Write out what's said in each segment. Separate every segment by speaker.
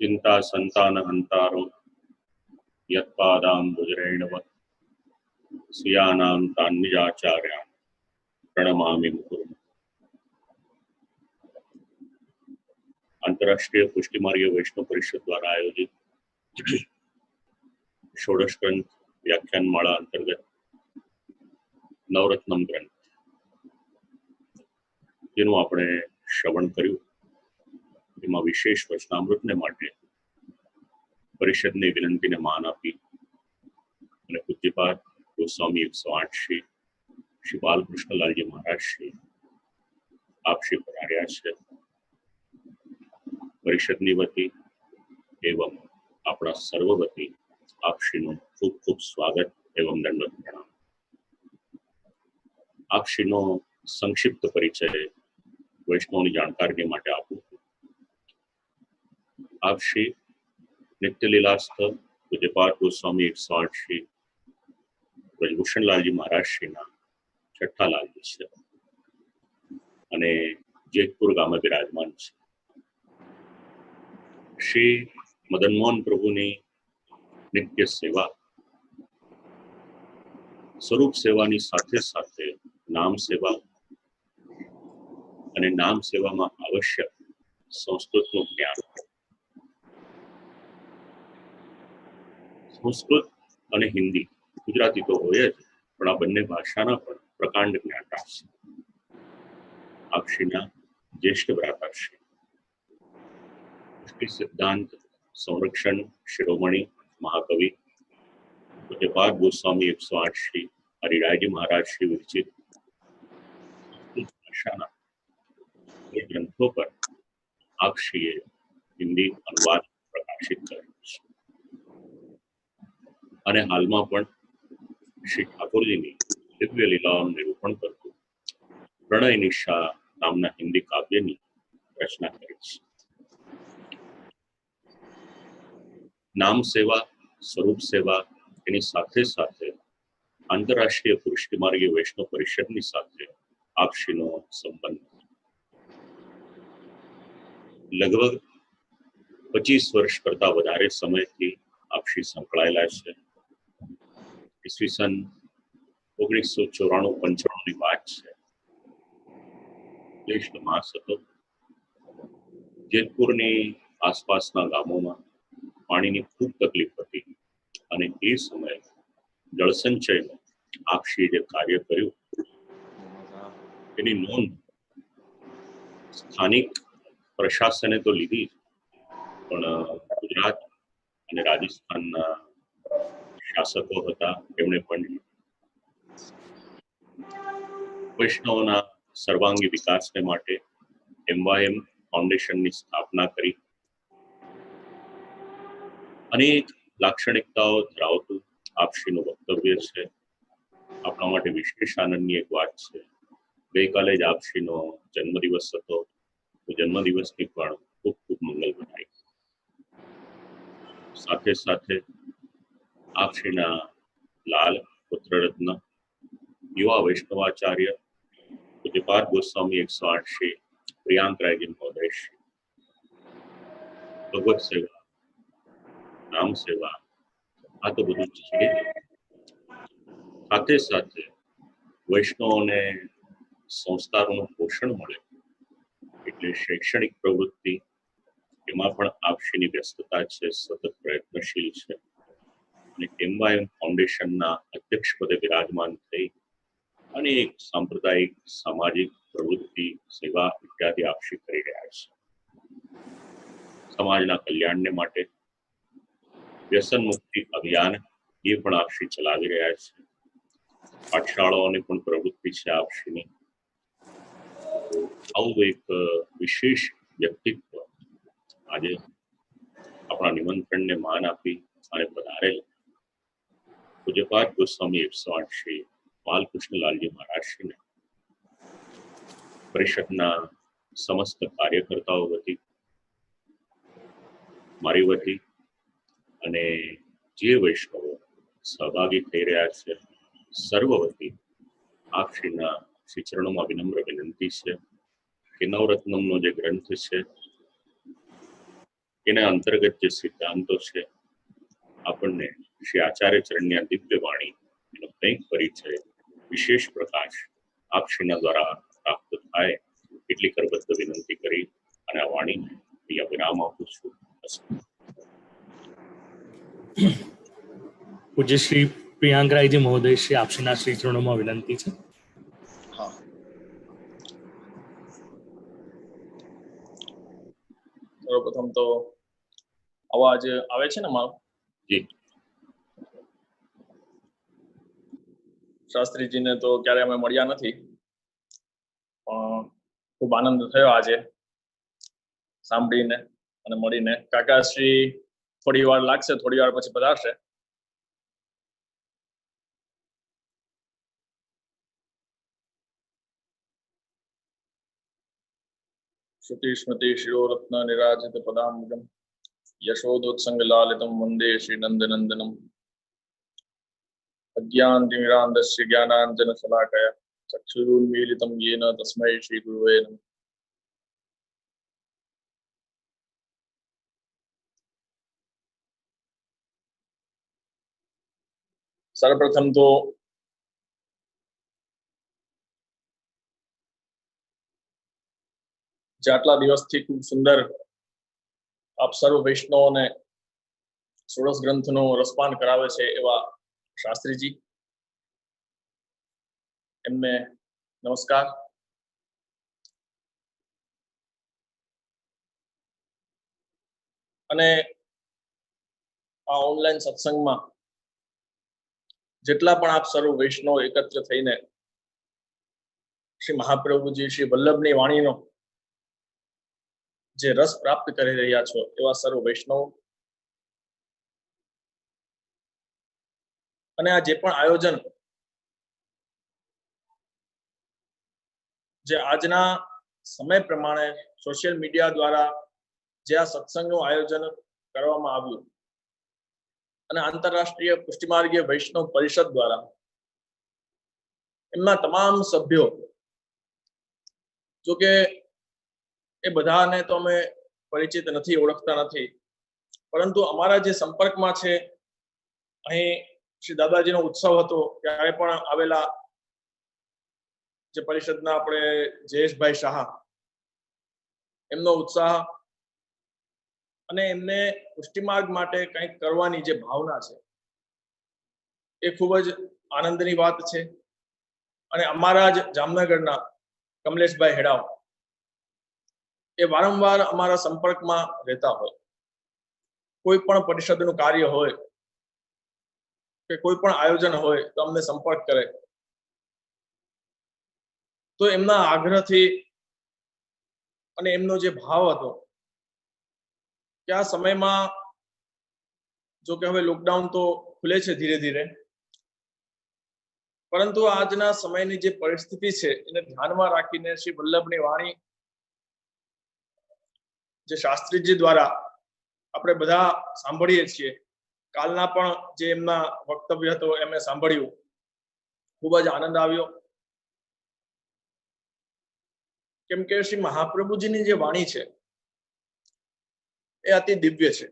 Speaker 1: चिंता संतान हंतारो यत्पादाम्बुजरेणव स्वीयानां तान्निजाचार्यान् प्रणमामि मुकुरम्। अंतर्राष्ट्रीय पुष्टि मार्ग वैष्णव परिषद द्वारा आयोजित षोडश ग्रंथ व्याख्यान माला अंतर्गत नवरत्नम ग्रंथ જેનું આપણે શ્રવણ કર્યું એમાં વિશેષ વચનામૃતને માટે પરિષદની વિનંતીને માન આપી અને પૂજ્યપાદ ગોસ્વામી 108 શ્રી બાલકૃષ્ણલાલજી મહારાજ શ્રી આપશ્રી પધાર્યા છે। પરિષદની વતી એવં આપણા સર્વ વતી આપશ્રીનું ખૂબ ખૂબ સ્વાગત એવં દંડવત પ્રણામ। આપશ્રીનો સંક્ષિપ્ત પરિચય વૈષ્ણવની જાણકારી માટે આપું। આપશ્રી નિત્યલીલાસ્થ પૂજ્યપાદ ગોસ્વામી 108 શ્રી બ્રજભૂષણલાલજી મહારાજ શ્રીના છઠ્ઠા લાલજી છે અને જેતપુર ગામે બિરાજમાન છે। શ્રી મદનમોહન પ્રભુની નિત્ય સેવા સ્વરૂપ સેવાની સાથે સાથે નામ સેવા અને નામ સેવામાં આવશ્યક સંસ્કૃતનું જ્ઞાન। સંસ્કૃત અને હિન્દી ગુજરાતી તો હોય જ પણ આ બંને ભાષાના પણ પ્રકાંડ જ્ઞાતા છે। આપશ્રીના જ્યેષ્ઠ ભ્રાતાશ્રી પુષ્ટિ સિદ્ધાંત સંરક્ષણ શિરોમણી મહાકવિ પૂજ્યપાદ ગોસ્વામી 108 શ્રી હરિરાયજી મહારાજ શ્રી વિરચિત સંસ્કૃત ભાષાના ગ્રંથો પર આપશ્રીએ હિન્દી અનુવાદ પ્રકાશિત કર્યો છે અને હાલમાં પણ શ્રી ઠાકોરજીની દિવ્ય લીલાઓનું નિરૂપણ કરતું પ્રણય નિશા નામના હિન્દી કાવ્યની રચના કરી છે। નામ સેવા સ્વરૂપ સેવા એની સાથે સાથે આંતરરાષ્ટ્રીય પુષ્ટિ માર્ગી વૈષ્ણવ પરિષદની સાથે આપશ્રીનો સંબંધ લગભગ 25 વર્ષ કરતા વધારે સમયથી આપશ્રી સંકળાયેલા છે। ઈસવીસન 1994-95 ની વાત છે। જ્યેષ્ઠ માસ હતો। જેતપુરની આસપાસના ગામોમાં પાણીની ખૂબ તકલીફ હતી અને એ સમયે જળસંચયનું આપશ્રીએ જે કાર્ય કર્યું એની નોંધ સ્થાનિક પ્રશાસને તો લીધી પણ ગુજરાત અને રાજસ્થાનના શાસકો હતા એમણે પણ વૈષ્ણવના સર્વાંગી વિકાસને માટે MYM ફાઉન્ડેશનની સ્થાપના કરી। અનેક લાક્ષણિકતાઓ ધરાવતું આપશ્રીનું વક્તવ્ય છે। આપણા માટે વિશેષ આનંદની એક વાત છે ગઈકાલે જ આપશ્રીનો જન્મદિવસ હતો તો જન્મદિવસની પણ ખૂબ ખૂબ મંગલ બનાવી। સાથે સાથે આપશ્રીના લાલ પુત્રરત્ન યુવા વૈષ્ણવાચાર્ય પૂજ્યપાદ ગોસ્વામી 108 શ્રી પ્રિયાંકરાયજી મહોદય શ્રી ભગવત સેવા નામ સેવા આ તો બધું છે। સાથે સાથે વૈષ્ણવોને સંસ્કારોનું પોષણ મળે એટલે શૈક્ષણિક પ્રવૃત્તિ એમાં પણ આપશ્રીની વ્યસ્તતા છે, સતત પ્રયત્નશીલ છે અને MYM ફાઉન્ડેશનના અધ્યક્ષ પદે વિરાજમાન થઈ અનેક સાંપ્રદાયિક સામાજિક પ્રવૃત્તિ સેવા ઇત્યાદિ આપશ્રી કરી રહ્યા છે। સમાજના કલ્યાણને માટે વ્યસન મુક્તિ અભિયાન એ પણ આપશ્રી ચલાવી રહ્યા છે। પાઠશાળાઓની પણ પ્રવૃત્તિ છે આપશ્રીની। આવું એક વિશેષ વ્યક્તિત્વ આજે આપણા નિમંત્રણને માન આપી અને પધારેલ પૂજ્યપાદ ગોસ્વામી 108 શ્રી બાલકૃષ્ણલાલજી મહારાજ શ્રીને પરિષદના સમસ્ત કાર્યકર્તાઓ વતી મારી વતી અને જે વૈષ્ણવો સહભાગી થઈ રહ્યા છે સર્વ વતી આપશ્રીના શ્રી ચરણોમાં વિનમ્ર વિનંતી છે કે નવરત્નમનો જે ગ્રંથ છે એના અંતર્ગત જે સિદ્ધાંતો છે આપણને શ્રી આચાર્ય ચરણની આ દિવ્ય વાણી એનો કંઈક પરિચય વિશેષ પ્રકાશ આપશ્રીના દ્વારા પ્રાપ્ત થાય એટલી કરબદ્ધ વિનંતી કરી અને આ વાણીને અહીંયા વિરામ આપું છું.
Speaker 2: પૂજ્ય શ્રી પ્રિયાંકરાયજી મહોદય શ્રી આપશ્રીના શ્રી ચરણોમાં વિનંતી છે.
Speaker 3: હા, સર્વપ્રથમ તો અવાજ આવે છે ને મારો?
Speaker 1: જી.
Speaker 3: શાસ્ત્રીજીને તો ક્યારે અમે મળ્યા નથી, પણ ખૂબ આનંદ થયો આજે સાંભળીને અને મળીને. કાકાશ્રી થોડી વાર લાગશે, થોડી વાર પછી પધારશે. શ્રુતિ સ્મૃતિ શિરોરત્ન નિરાજિત પદાંગમ યશોદોત્સંગ લાલિતમ વંદે શ્રી નંદનંદનમ અજ્ઞાનતિમિરાંધસ્ય જ્ઞાનાંજન શલાકયા ચક્ષુરુન્મીલિતમ યેન તસ્મૈ શ્રી ગુરવે નમઃ. સર્વપ્રથમ તો જે આટલા દિવસથી ખૂબ સુંદર આપ સર્વ વૈષ્ણવોને ષોડશ ગ્રંથનો રસપાન કરાવે છે એવા શાસ્ત્રીજી, એમને નમસ્કાર. અને આ ઓનલાઈન સત્સંગમાં જેટલા પણ આપ સર્વ વૈષ્ણવ એકત્ર થઈને શ્રી મહાપ્રભુજી શ્રી વલ્લભની વાણીનો જે રસ પ્રાપ્ત કરી રહ્યા છો એવા સર્વ વૈષ્ણવ, અને આ જે પણ આયોજન જે આજના સમય પ્રમાણે સોશિયલ મીડિયા દ્વારા જે આ સત્સંગનું આયોજન કરવામાં આવ્યું અને આંતરરાષ્ટ્રીય પુષ્ટિમાર્ગીય વૈષ્ણવ પરિષદ દ્વારા એમના તમામ સભ્યો, જો કે એ બધાને તો અમે પરિચિત નથી, ઓળખતા નથી, પરંતુ અમારા જે સંપર્કમાં છે, અહીં શ્રી દાદાજીનો ઉત્સવ હતો ત્યારે પણ આવેલા જે પરિષદના આપણે જયેશભાઈ શાહ, એમનો ઉત્સાહ અને એમને પુષ્ટિમાર્ગ માટે કંઈક કરવાની જે ભાવના છે એ ખૂબ જ આનંદની વાત છે. અને અમારા જ જામનગરના કમલેશભાઈ હેડાવ એ વારંવાર અમારા સંપર્કમાં રહેતા હોય, કોઈ પણ પરિષદનું કાર્ય હોય કે કોઈ પણ આયોજન હોય તો અમને સંપર્ક કરે. તો એમના આગ્રહથી અને એમનો જે ભાવ હતો કે આ સમયમાં, જો કે હવે લોકડાઉન તો ખુલે છે ધીરે ધીરે, પરંતુ આજના સમયની જે પરિસ્થિતિ છે એને ધ્યાનમાં રાખીને શ્રી વલ્લભની વાણી જે શાસ્ત્રીજી દ્વારા આપણે બધા સાંભળીએ છીએ, કાલના પણ જે એમના વક્તવ્ય હતો એમને સાંભળ્યું, ખૂબ જ આનંદ આવ્યો. કેમ કે શ્રી મહાપ્રભુજીની જે વાણી છે એ અતિ દિવ્ય છે.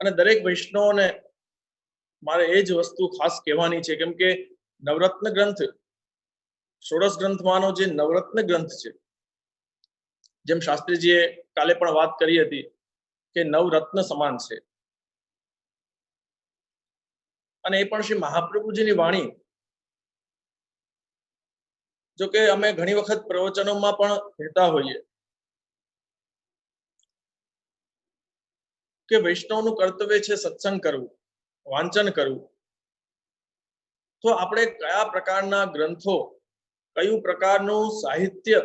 Speaker 3: અને દરેક વૈષ્ણવને મારે એ જ વસ્તુ ખાસ કહેવાની છે, કેમ કે નવરત્ન ગ્રંથ, ષોડશ ગ્રંથમાંનો જે નવરત્ન ગ્રંથ છે, જેમ શાસ્ત્રીજીએ કાલે પણ વાત કરી હતી કે નવરત્ન સમાન છે, અને એ પણ શ્રી મહાપ્રભુજીની વાણી. જો કે અમે ઘણી વખત પ્રવચનોમાં પણ કહેતા હોઈએ કે વૈષ્ણવનું કર્તવ્ય છે સત્સંગ કરવું, વાંચન કરવું. તો આપણે કયા પ્રકારના ગ્રંથો, કયું પ્રકારનું સાહિત્ય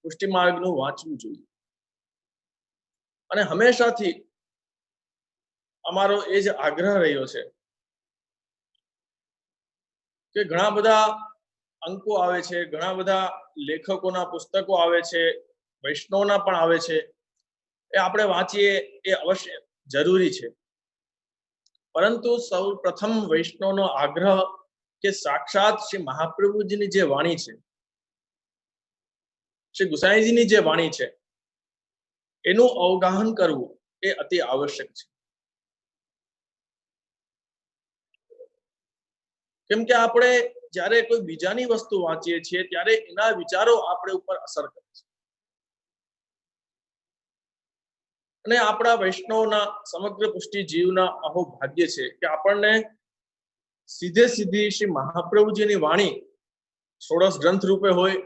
Speaker 3: પુષ્ટિ માર્ગનું વાંચવું જોઈએ. અને હંમેશાથી અમારો એ જ આગ્રહ રહ્યો છે કે ઘણા બધા અંકો આવે છે, ઘણા બધા લેખકોના પુસ્તકો આવે છે, વૈષ્ણવના પણ આવે છે, એ આપણે વાંચીએ એ અવશ્ય જરૂરી છે. પરંતુ સૌ પ્રથમ વૈષ્ણવનો આગ્રહ કે સાક્ષાત શ્રી મહાપ્રભુજીની જે વાણી છે શ્રી ગુસાઈજીની જે વાણી છે એનું અવગાહન કરવું એ અતિ આવશ્યક છે. કેમ કે આપણે જ્યારે કોઈ બીજાની વસ્તુ વાંચીએ છીએ ત્યારે એના વિચારો આપણે ઉપર અસર કરે છે. અને આપણા વૈષ્ણવના સમગ્ર પુષ્ટિ જીવના અહો ભાગ્ય છે કે આપણને સીધે સીધી શ્રી મહાપ્રભુજીની વાણી ષોડશ ગ્રંથ રૂપે હોય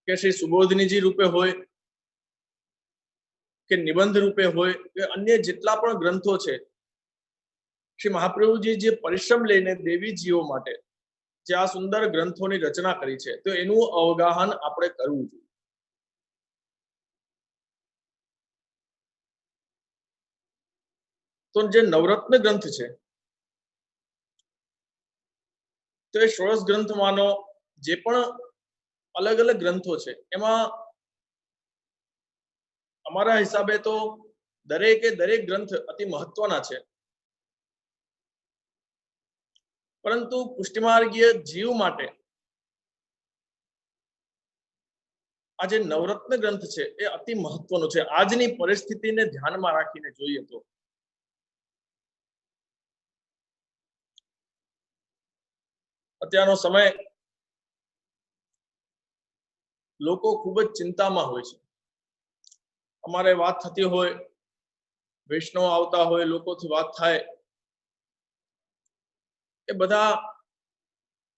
Speaker 3: કે શ્રી સુબોધનીજી રૂપે હોય કે નિબંધ રૂપે હોય કે અન્ય જેટલા પણ ગ્રંથો છે, શ્રી મહાપ્રભુજી જે પરિશ્રમ લઈને દેવીજીઓ માટે જે આ સુંદર ગ્રંથોની રચના કરી છે તો એનું અવગાહન આપણે કરવું જોઈએ. તો જે નવરત્ન ગ્રંથ છે તો એ ષોડશ ગ્રંથમાંનો જે પણ અલગ અલગ ગ્રંથો છે એમાં અમારા હિસાબે તો દરેકે દરેક ગ્રંથ અતિ મહત્વના છે. પરંતુ પુષ્ટિમાર્ગીય જીવ માટે આ જે નવરત્ન ગ્રંથ છે એ અતિ મહત્વનો છે. આજની પરિસ્થિતિને ધ્યાનમાં રાખીને જોઈએ તો અત્યારનો સમય લોકો ખૂબ જ ચિંતામાં હોય છે. અમારે વાત થતી હોય, વૈષ્ણવ આવતા હોય, લોકોથી વાત થાય, એ બધા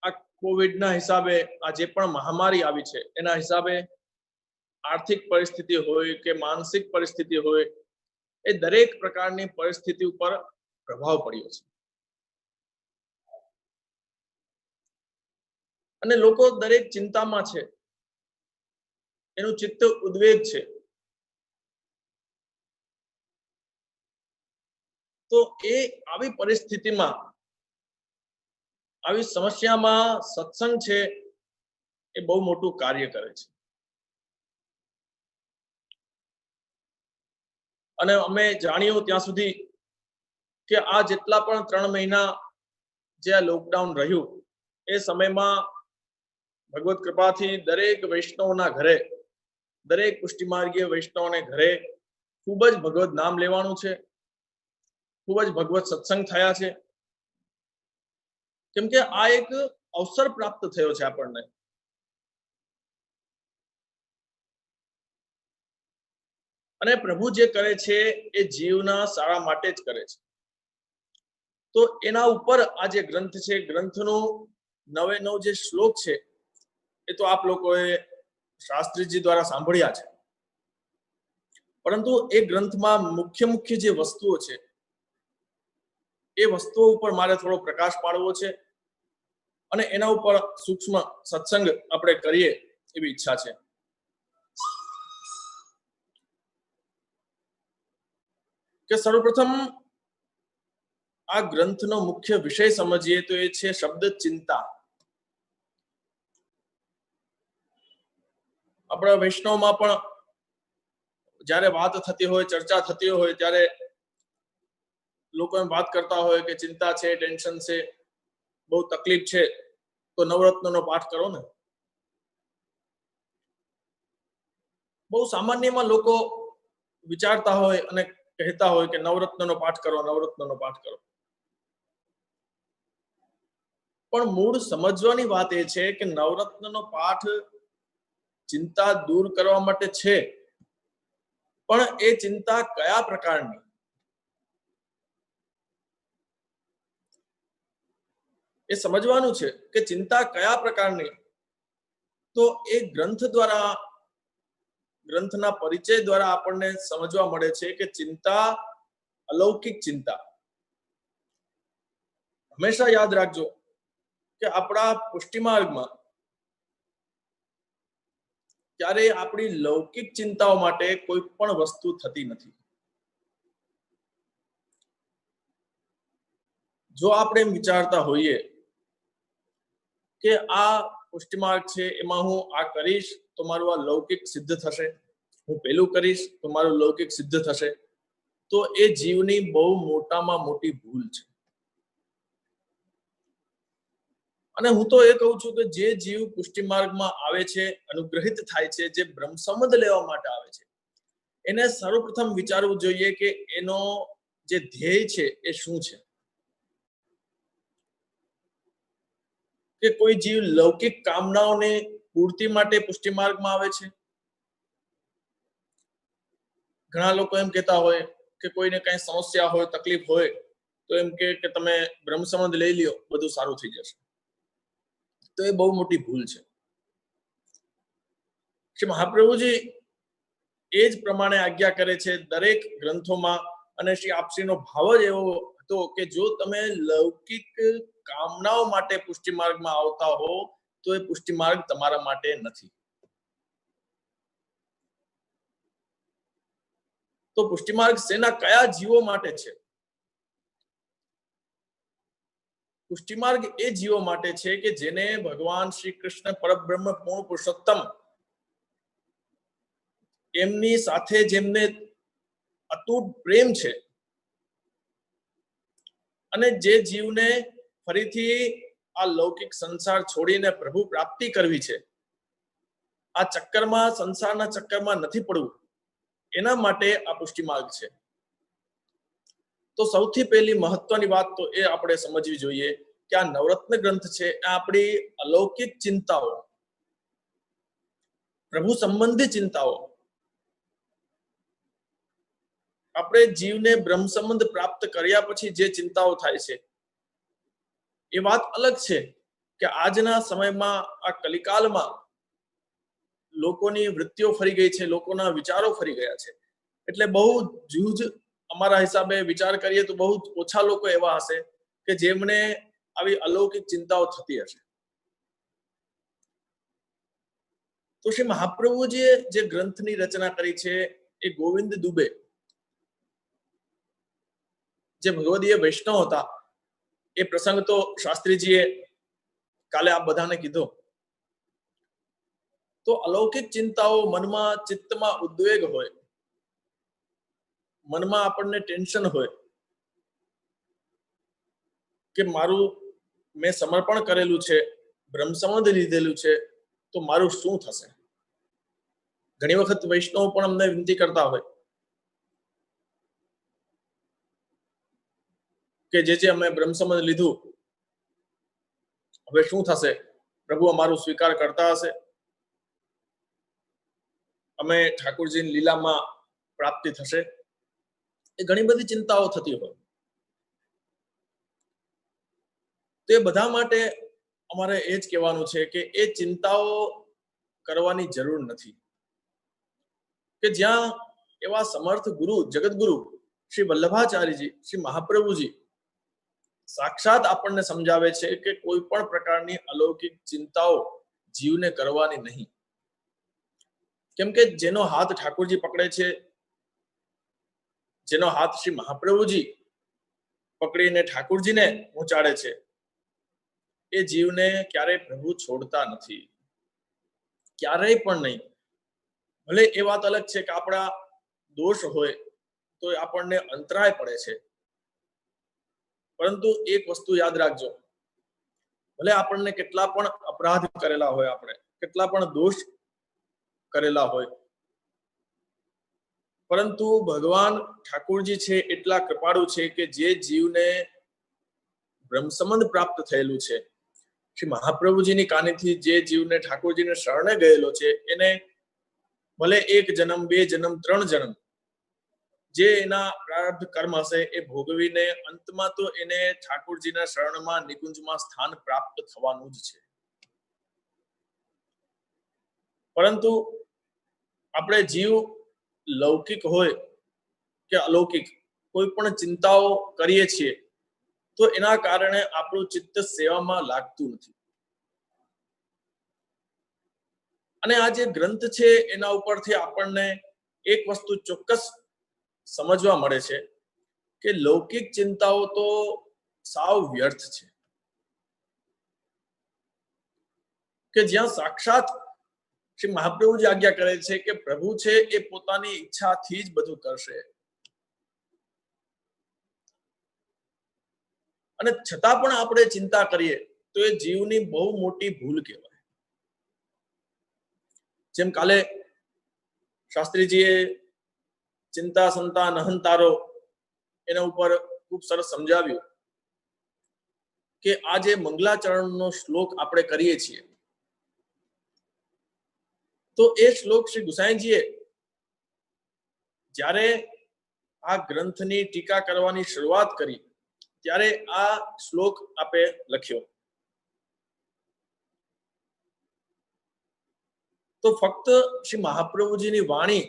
Speaker 3: આ કોવિડના હિસાબે આ જે પણ મહામારી આવી છે એના હિસાબે આર્થિક પરિસ્થિતિ હોય કે માનસિક પરિસ્થિતિ હોય, એ દરેક પ્રકારની પરિસ્થિતિ ઉપર પ્રભાવ પડ્યો છે. અને લોકો દરેક ચિંતામાં છે, એનું ચિત્ત ઉદ્વેગ છે. તો એ આવી પરિસ્થિતિમાં, આવી સમસ્યામાં સત્સંગ છે એ બહુ મોટું કાર્ય કરે છે. અને અમે જાણ્યું ત્યાં સુધી કે આ જેટલા પણ 3 મહિના જે આ લોકડાઉન રહ્યું એ સમયમાં ભગવત કૃપાથી દરેક વૈષ્ણવના ઘરે, દરેક પુષ્ટિમાર્ગીય વૈષ્ણવને ઘરે ખૂબ જ ભગવત નામ લેવાનું છે, ખૂબ જ ભગવત સત્સંગ થયા છે. કેમ કે આ એક અવસર પ્રાપ્ત થયો છે આપણને. અને પ્રભુ જે કરે છે એ જીવના સારા માટે જ કરે છે. તો એના ઉપર આ જે ગ્રંથ છે, ગ્રંથનો 99 જે શ્લોક છે એ તો આપ લોકોએ શાસ્ત્રીજી દ્વારા સાંભળ્યા છે. પરંતુ એ ગ્રંથમાં મુખ્ય જે વસ્તુઓ છે એ વસ્તુઓ ઉપર મારે થોડો પ્રકાશ પાડવો છે અને એના ઉપર સૂક્ષ્મ સત્સંગ આપણે કરીએ એવી ઈચ્છા છે. કે સર્વપ્રથમ આ ગ્રંથનો મુખ્ય વિષય સમજીએ તો એ છે શબ્દ ચિંતા. આપણા વૈષ્ણવમાં પણ જ્યારે વાત થતી હોય, ચર્ચા થતી હોય ત્યારે લોકો એમ વાત કરતા હોય કે ચિંતા છે, ટેન્શન છે, બહુ તકલીફ છે, તો નવરત્નનો પાઠ કરો ને. બહુ સામાન્યમાં લોકો વિચારતા હોય અને કહેતા હોય કે નવરત્નનો પાઠ કરો, નવરત્નનો પાઠ કરો. પણ મૂળ સમજવાની વાત એ છે કે નવરત્નનો પાઠ ચિંતા દૂર કરવા માટે છે, પણ એ ચિંતા કયા પ્રકારની, એ સમજવાનું છે કે ચિંતા કયા પ્રકારની. તો એ ગ્રંથ દ્વારા, ગ્રંથના પરિચય દ્વારા આપણને સમજવા મળે છે કે ચિંતા અલૌકિક ચિંતા. હંમેશા યાદ રાખજો કે આપણા પુષ્ટિમાર્ગમાં ત્યારે આપણી લૌકિક ચિંતાઓ માટે કોઈ પણ વસ્તુ થતી નથી. જો આપણે એમ વિચારતા હોઈએ કે આ પુષ્ટિમાર્ગ છે એમાં હું આ કરીશ તો મારું આ લૌકિક સિદ્ધ થશે, હું પેલું કરીશ તો મારું લૌકિક સિદ્ધ થશે, તો એ જીવની બહુ મોટામાં મોટી ભૂલ છે. અને હું તો એ કહું છું કે જે જીવ પુષ્ટિ માર્ગમાં આવે છે, અનુગ્રહિત થાય છે, જે બ્રહ્મ સંબંધ લેવા માટે આવે છે, એને સર્વપ્રથમ વિચારવું જોઈએ કે એનો જે ધ્યેય છે એ શું છે. કે કોઈ જીવ લૌકિક કામનાઓને પૂર્તિ માટે પુષ્ટિ માર્ગમાં આવે છે. ઘણા લોકો એમ કહેતા હોય કે કોઈને કઈ સમસ્યા હોય, તકલીફ હોય તો એમ કે તમે બ્રહ્મ સંબંધ લઈ લ્યો, બધું સારું થઈ જશે. તો એ બહુ મોટી ભૂલ છે. શ્રી મહાપ્રભુજી એ જ પ્રમાણે આજ્ઞા કરે છે દરેક ગ્રંથોમાં, અને શ્રી આપશ્રીનો ભાવ જ એવો હતો કે જો તમે લૌકિક કામનાઓ માટે પુષ્ટિ માર્ગમાં આવતા હો તો એ પુષ્ટિ માર્ગ તમારા માટે નથી. તો પુષ્ટિ માર્ગ શેના કયા જીવો માટે છે? પુષ્ટિ માર્ગ એ જીવો માટે છે કે જેને ભગવાન શ્રી કૃષ્ણ પરબ્રહ્મ પૂર્ણ પુરુષોત્તમ એમની સાથે જેમને અતૂટ પ્રેમ છે, અને જે જીવને ફરીથી આ લૌકિક સંસાર છોડીને પ્રભુ પ્રાપ્તિ કરવી છે, આ ચક્કરમાં, સંસારના ચક્કરમાં નથી પડવું, એના માટે આ પુષ્ટિ માર્ગ છે. તો સૌથી પહેલી મહત્વની વાત તો એ આપણે સમજવી જોઈએ કે આ નવરત્ન ગ્રંથ છે આ આપણી અલૌકિક ચિંતાઓ, પ્રભુ સંબંધી ચિંતાઓ, આપણે જીવને બ્રહ્મ સંબંધ પ્રાપ્ત કર્યા પછી જે ચિંતાઓ થાય છે એ વાત અલગ છે કે આજના સમયમાં આ કલિકાલમાં લોકોની વૃત્તિઓ ફરી ગઈ છે, લોકોના વિચારો ફરી ગયા છે. એટલે બહુ જૂજ અમારા હિસાબે વિચાર કરીએ તો બહુ ઓછા લોકો એવા હશે કે જેમને આવી અલૌકિક ચિંતાઓ થતી હશે. તો શ્રી મહાપ્રભુજીએ જે ગ્રંથની રચના કરી છે એ ગોવિંદ દુબે, જે ભગવદીય વૈષ્ણવ હતા, એ પ્રસંગ તો શાસ્ત્રીજીએ કાલે આપ બધાને કીધો. તો અલૌકિક ચિંતાઓ મનમાં, ચિત્તમાં ઉદ્વેગ હોય, મનમાં આપણને ટેન્શન હોય કે મારું મેં સમર્પણ કરેલું છે, બ્રહ્મ સંબંધ લીધેલું છે, તો મારું શું થશે? ઘણી વખત વૈષ્ણવ પણ અમને વિનંતી કરતા હોય કે જે અમે બ્રહ્મ સંબંધ લીધું, હવે શું થશે? પ્રભુ અમારું સ્વીકાર કરતા હશે? અમે ઠાકોરજીની લીલામાં પ્રાપ્તિ થશે? એ ઘણી બધી ચિંતાઓ થતી હોય. તો એ બધા માટે અમારે એ જ કહેવાનું છે કે એ ચિંતાઓ કરવાની જરૂર નથી. કે જ્યાં એવા સમર્થ ગુરુ, જગતગુરુ શ્રી વલ્લભાચાર્યજી, શ્રી મહાપ્રભુજી સાક્ષાત આપણને સમજાવે છે કે કોઈ પણ પ્રકારની અલૌકિક ચિંતાઓ જીવને કરવાની નહીં. કેમ કે જેનો હાથ ઠાકોરજી પકડે છે, જેનો હાથ શ્રી મહાપ્રભુજી પકડીને ઠાકોરજીને પહોંચાડે છે, એ જીવને ક્યારેય પ્રભુ છોડતા નથી, ક્યારેય પણ નહીં. ભલે એ વાત અલગ છે કે આપણા દોષ હોય તો આપણને અંતરાય પડે છે, પરંતુ એક વસ્તુ યાદ રાખજો, ભલે આપણને કેટલા પણ અપરાધ કરેલા હોય, આપણે કેટલા પણ દોષ કરેલા હોય, પરંતુ ભગવાન ઠાકોરજી છે એટલા કૃપાળુ છે કે જે જીવને બ્રહ્મ સંબંધ પ્રાપ્ત થયેલું છે, શ્રી મહાપ્રભુજીની કાનીથી જે જીવને ઠાકોરજીને શરણે ગયેલો છે, એને ભલે 1 જન્મ, 2 જન્મ, 3 જન્મ જે એના પ્રારબ્ધ કર્મ હશે એ ભોગવીને અંતમાં તો એને ઠાકોરજીના શરણમાં, નિકુંજમાં સ્થાન પ્રાપ્ત થવાનું જ છે. પરંતુ આપણે જીવ લૌકિક હોય કે અલૌકિક કોઈ પણ ચિંતાઓ કરીએ છીએ તો એના કારણે આપણું ચિત્ત સેવામાં લાગતું નથી. અને આ જે ગ્રંથ છે એના ઉપરથી આપણને એક વસ્તુ ચોક્કસ સમજવા મળે છે કે લૌકિક ચિંતાઓ તો સાવ વ્યર્થ છે. કે જ્યાં સાક્ષાત શ્રી મહાપ્રભુજી આજ્ઞા કરે છે કે પ્રભુ છે એ પોતાની ઈચ્છાથી જ બધું કરશે, અને છતાં પણ આપણે ચિંતા કરીએ તો એ જીવની બહુ મોટી ભૂલ કહેવાય. જેમ કાલે શાસ્ત્રીજીએ ચિંતા સંતા નહંતારો એના ઉપર ખૂબ સરસ સમજાવ્યું કે આ જે મંગલાચરણનો શ્લોક આપણે કરીએ છીએ, તો એ શ્લોક શ્રી ગુસાઈજીએ જ્યારે આ ગ્રંથની ટીકા કરવાની શરૂઆત કરી ત્યારે આ શ્લોક આપે લખ્યો. તો ફક્ત શ્રી મહાપ્રભુજીની વાણી,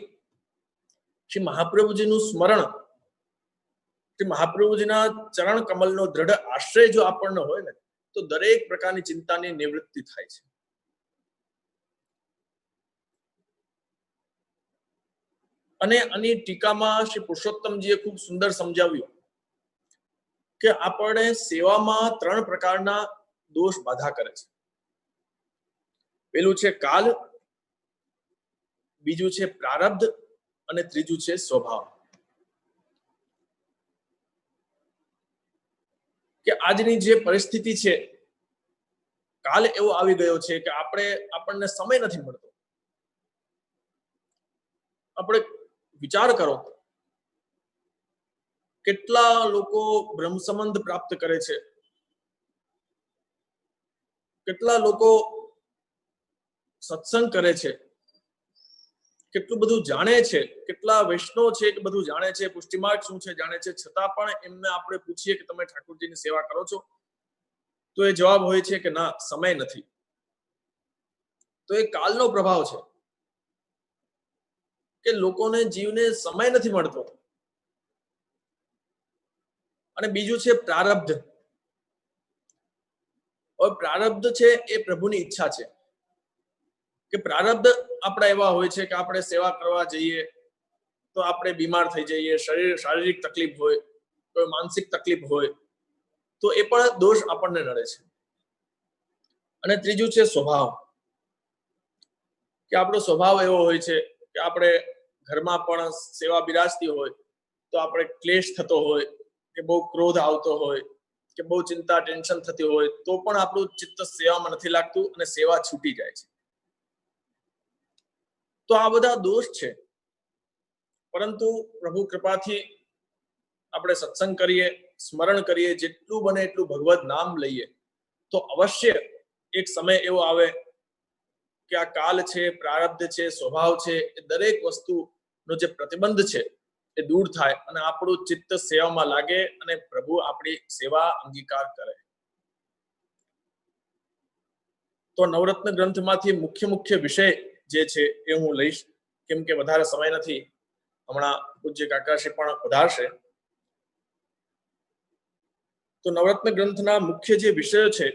Speaker 3: શ્રી મહાપ્રભુજીનું સ્મરણ, શ્રી મહાપ્રભુજીના ચરણ કમલનો દ્રઢ આશ્રય જો આપણને હોય ને, તો દરેક પ્રકારની ચિંતાની નિવૃત્તિ થાય છે. અને આની ટીકામાં શ્રી પુરુષોત્તમજીએ ખૂબ સુંદર સમજાવ્યું કે આપણે સેવામાં 3 પ્રકારના દોષ બાધા કરે છે. પેલું છે કાલ, બીજું છે પ્રારબ્ધ અને ત્રીજું છે સ્વભાવ. કે આજની જે પરિસ્થિતિ છે, કાલ એવો આવી ગયો છે કે આપણને સમય નથી મળતો. આપણે વિચાર કરો, કેટલા લોકો બ્રહ્મ સંબંધ પ્રાપ્ત કરે છે, કેટલા લોકો સત્સંગ કરે છે, કેટલું બધું જાણે છે, કેટલા વૈષ્ણવ છે કે બધું જાણે છે, પુષ્ટિમાર્ગ શું છે જાણે છે, છતાં પણ એમને આપણે પૂછીએ કે તમે ઠાકોરજીની સેવા કરો છો, તો એ જવાબ હોય છે કે ના, સમય નથી. તો એ કાલનો પ્રભાવ છે કે લોકોને જીવને સમય નથી મળતો. અને બીજું છે પ્રારબ્ધ. હવે પ્રારબ્ધ છે એ પ્રભુની ઈચ્છા છે કે પ્રારબ્ધ આપણા એવા હોય છે કે આપણે સેવા કરવા જઈએ તો આપણે બીમાર થઈ જઈએ, શારીરિક તકલીફ હોય, કોઈ માનસિક તકલીફ હોય, તો એ પણ દોષ આપણને નડે છે. અને ત્રીજું છે સ્વભાવ, કે આપણો સ્વભાવ એવો હોય છે કે આપણે ઘરમાં પણ સેવા બિરાજતી હોય તો આપણે ક્લેશ થતો હોય, કે બહુ ક્રોધ આવતો હોય, કે બહુ ચિંતા ટેન્શન થતી હોય, તો પણ આપણું ચિત્ત સેવામાં નથી લાગતું અને સેવા છૂટી જાય છે. તો આ બધા દોષ છે. પરંતુ પ્રભુ કૃપાથી આપણે સત્સંગ કરીએ, સ્મરણ કરીએ, જેટલું બને એટલું ભગવદ નામ લઈએ, તો અવશ્ય એક સમય એવો આવે કે આ કાલ છે, પ્રારબ્ધ છે, સ્વભાવ છે, એ દરેક વસ્તુનો જે પ્રતિબંધ છે એ દૂર થાય અને આપણું ચિત્ત સેવામાં લાગે અને પ્રભુ આપણી સેવા અંગીકાર કરે. તો નવરત્ન ગ્રંથમાંથી મુખ્ય વિષય જે છે એ હું લઈશ, કેમ કે વધારે સમય નથી. હમણાં પૂજ્ય કાકાશ્રી પણ વધારશે. તો નવરત્ન ગ્રંથના મુખ્ય જે વિષયો છે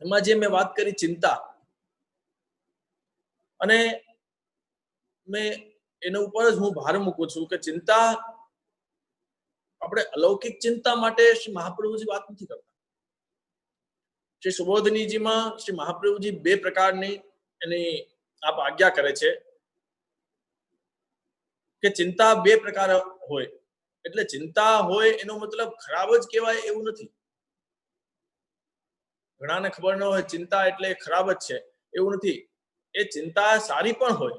Speaker 3: એમાં જે મેં વાત કરી ચિંતા, અને મેં એના ઉપર જ હું ભાર મૂકું છું કે ચિંતા, આપણે અલૌકિક ચિંતા માટે શ્રી મહાપ્રભુજી વાત નથી કરતા. શ્રી સુબોધનીજીમાં શ્રી મહાપ્રભુજી 2 પ્રકારની એની આપ આજ્ઞા કરે છે કે ચિંતા 2 પ્રકાર હોય. એટલે ચિંતા હોય એનો મતલબ ખરાબ જ કહેવાય એવું નથી. ઘણાને ખબર ન હોય ચિંતા એટલે ખરાબ જ છે એવું નથી. એ ચિંતા સારી પણ હોય.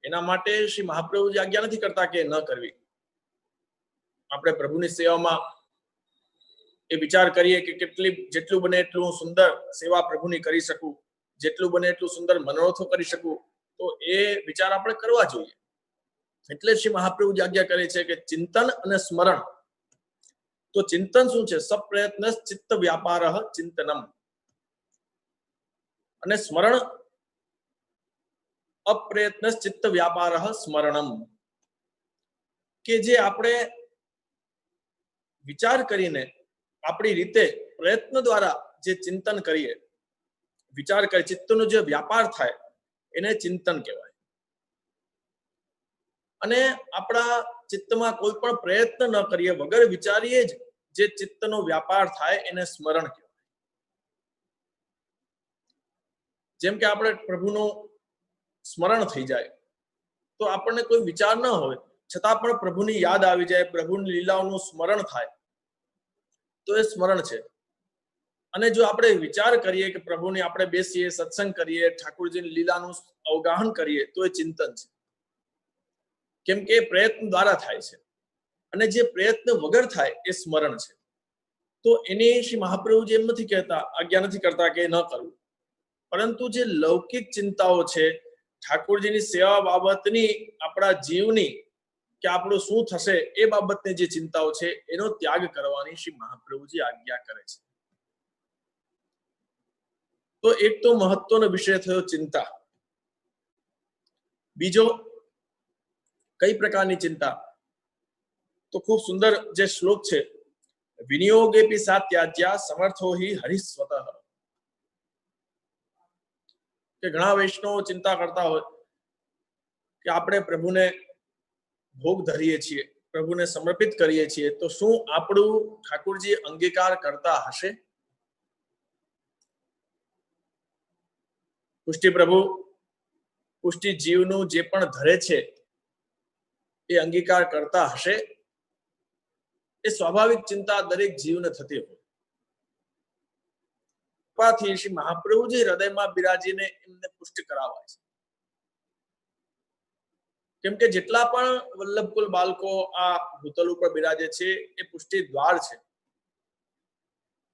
Speaker 3: એના માટે શ્રી મહાપ્રભુજી આજ્ઞા નથી કરતા કે ન કરવી. આપણે પ્રભુની સેવામાં એ વિચાર કરીએ કે જેટલું બને એટલું સુંદર સેવા પ્રભુની કરી શકું, જેટલું બને એટલું સુંદર મનોરથો કરી શકું, તો એ વિચાર આપણે કરવા જોઈએ. એટલે શ્રી મહાપ્રભુજી આજ્ઞા કરે છે કે ચિંતન અને સ્મરણ. તો ચિંતન શું છે? સપ્રયત્ન ચિત્ત વ્યાપાર ચિંતનમ. અને સ્મરણ અપ્રયત્ન ચિત્ત વ્યાપાર સ્મરણમ. કે જે આપણે વિચાર કરીને આપણી રીતે પ્રયત્ન દ્વારા જે ચિંતન કરીએ, વિચાર કરીએ, ચિત્તનો જે વ્યાપાર થાય એને ચિંતન કહેવાય. અને આપણા ચિત્તમાં કોઈ પણ પ્રયત્ન ન કરીએ, વગર વિચારીએ જ જે ચિત્તનો વ્યાપાર થાય એને સ્મરણ કહેવાય. જેમ કે આપણે પ્રભુનું સ્મરણ થઈ જાય તો આપણને કોઈ વિચાર ન હોય છતાં પણ પ્રભુની યાદ આવી જાય, પ્રભુની લીલાઓનું સ્મરણ થાય, તો તો એ સ્મરણ છે. અને જો આપણે વિચાર કરીએ કે પ્રભુની આપણે બેસીએ, સત્સંગ કરીએ, ઠાકોરજીની લીલાનું અવગાહન કરીએ, તો એ ચિંતન છે. કેમ કે પ્રયત્ન દ્વારા થાય છે, અને જે પ્રયત્ન વગર થાય એ સ્મરણ છે. તો એને શ્રી મહાપ્રભુજી એમ નથી કહેતા, આજ્ઞા નથી કરતા કે ન કરવું, પરંતુ જે લૌકિક ચિંતાઓ છે, ઠાકોરજીની સેવા બાબતની, આપણા જીવની, કે આપણું શું થશે એ બાબતની જે ચિંતાઓ છે, એનો ત્યાગ કરવાની શ્રી મહાપ્રભુજી આજ્ઞા કરે છે. તો એક તો મહત્વનો વિષય થયો ચિંતા. બીજો, કઈ પ્રકારની ચિંતા? તો ખૂબ સુંદર જે શ્લોક છે, વિનિયોગેપી સાત્યાજ્યા સમર્થો હિ હરિસ્વતઃ, કે ઘણા વૈષ્ણવો ચિંતા કરતા હોય કે આપણે પ્રભુને ભોગ ધરીએ છીએ, પ્રભુને સમર્પિત કરીએ છીએ, તો શું આપણું ઠાકોરજી અંગીકાર કરતા હશે? પુષ્ટિ પ્રભુ પુષ્ટિ જીવનું જે પણ ધરે છે એ અંગીકાર કરતા હશે? એ સ્વાભાવિક ચિંતા દરેક જીવને થતી હોય. કૃપાથી શ્રી મહાપ્રભુજી હૃદયમાં બિરાજીને એમને પુષ્ટિ કરાવાય છે. કેમ કે જેટલા પણ વલ્લભકુલ બાળકો આ ભૂતલ ઉપર બિરાજે છે એ પુષ્ટિ દ્વાર છે.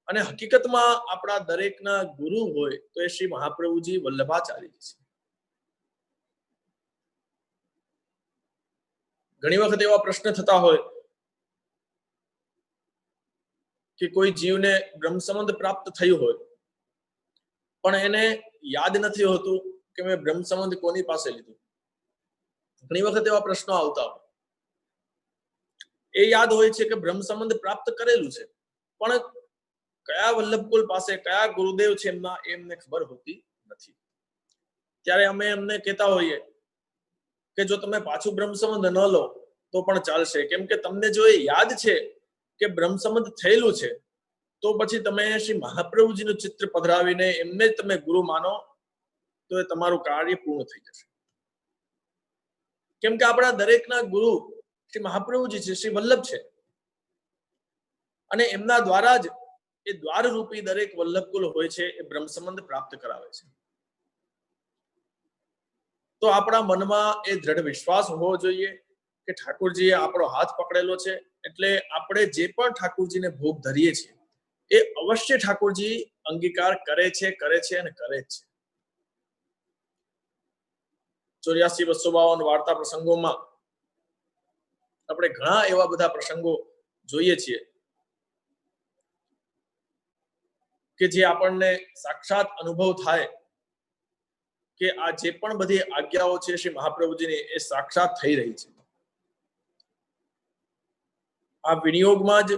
Speaker 3: અને હકીકતમાં આપણા દરેકના ગુરુ હોય તો એ શ્રી મહાપ્રભુજી વલ્લભાચાર્યજી છે. ઘણી વખત એવા પ્રશ્ન થતા હોય કે કોઈ જીવને બ્રહ્મ સંબંધ પ્રાપ્ત થયું હોય, પણ એને યાદ નથી હોતું કે મેં બ્રહ્મ સંબંધ કોની પાસે લીધું. ઘણી વખત એવા પ્રશ્નો આવતા હોય. એ યાદ હોય છે કે બ્રહ્મ સંબંધ પ્રાપ્ત કરેલું છે, પણ કયા વલ્લભકુલ પાસે કયા ગુરુદેવ છે એમના એમને ખબર હોતી નથી. ત્યારે અમે એમને કહેતા હોઈએ કે જો તમે પાછું બ્રહ્મ સંબંધ ન લો તો પણ ચાલશે, કેમ કે તમને જો એ યાદ છે કે બ્રહ્મ સંબંધ થયેલું છે, તો પછી તમે શ્રી મહાપ્રભુજીનું ચિત્ર પધરાવીને એમને જ તમે ગુરુ માનો તો એ તમારું કાર્ય પૂર્ણ થઈ જશે. કેમ કે આપણા દરેકના ગુરુ શ્રી મહાપ્રભુજી છે, શ્રી વલ્લભ છે, અને એમના દ્વારા જ એ દ્વાર રૂપી દરેક વલ્લભકુલ હોય છે એ બ્રહ્મ સંબંધ પ્રાપ્ત કરાવે છે. તો આપણા મનમાં એ દ્રઢ વિશ્વાસ હોવો જોઈએ કે ઠાકોરજીએ આપણો હાથ પકડેલો છે, એટલે આપણે જે પણ ઠાકોરજીને ભોગ ધરીએ છીએ એ અવશ્ય ઠાકોરજી અંગીકાર કરે છે અને કરે જ છે. 84-252 વાર્તા પ્રસંગોમાં આપણે ઘણા એવા બધા પ્રસંગો જોઈએ છીએ કે જે આપણને સાક્ષાત અનુભવ થાય કે આ જે પણ બધી આજ્ઞાઓ છે શ્રી મહાપ્રભુજીની એ સાક્ષાત થઈ રહી છે. આ વિનિયોગમાં જ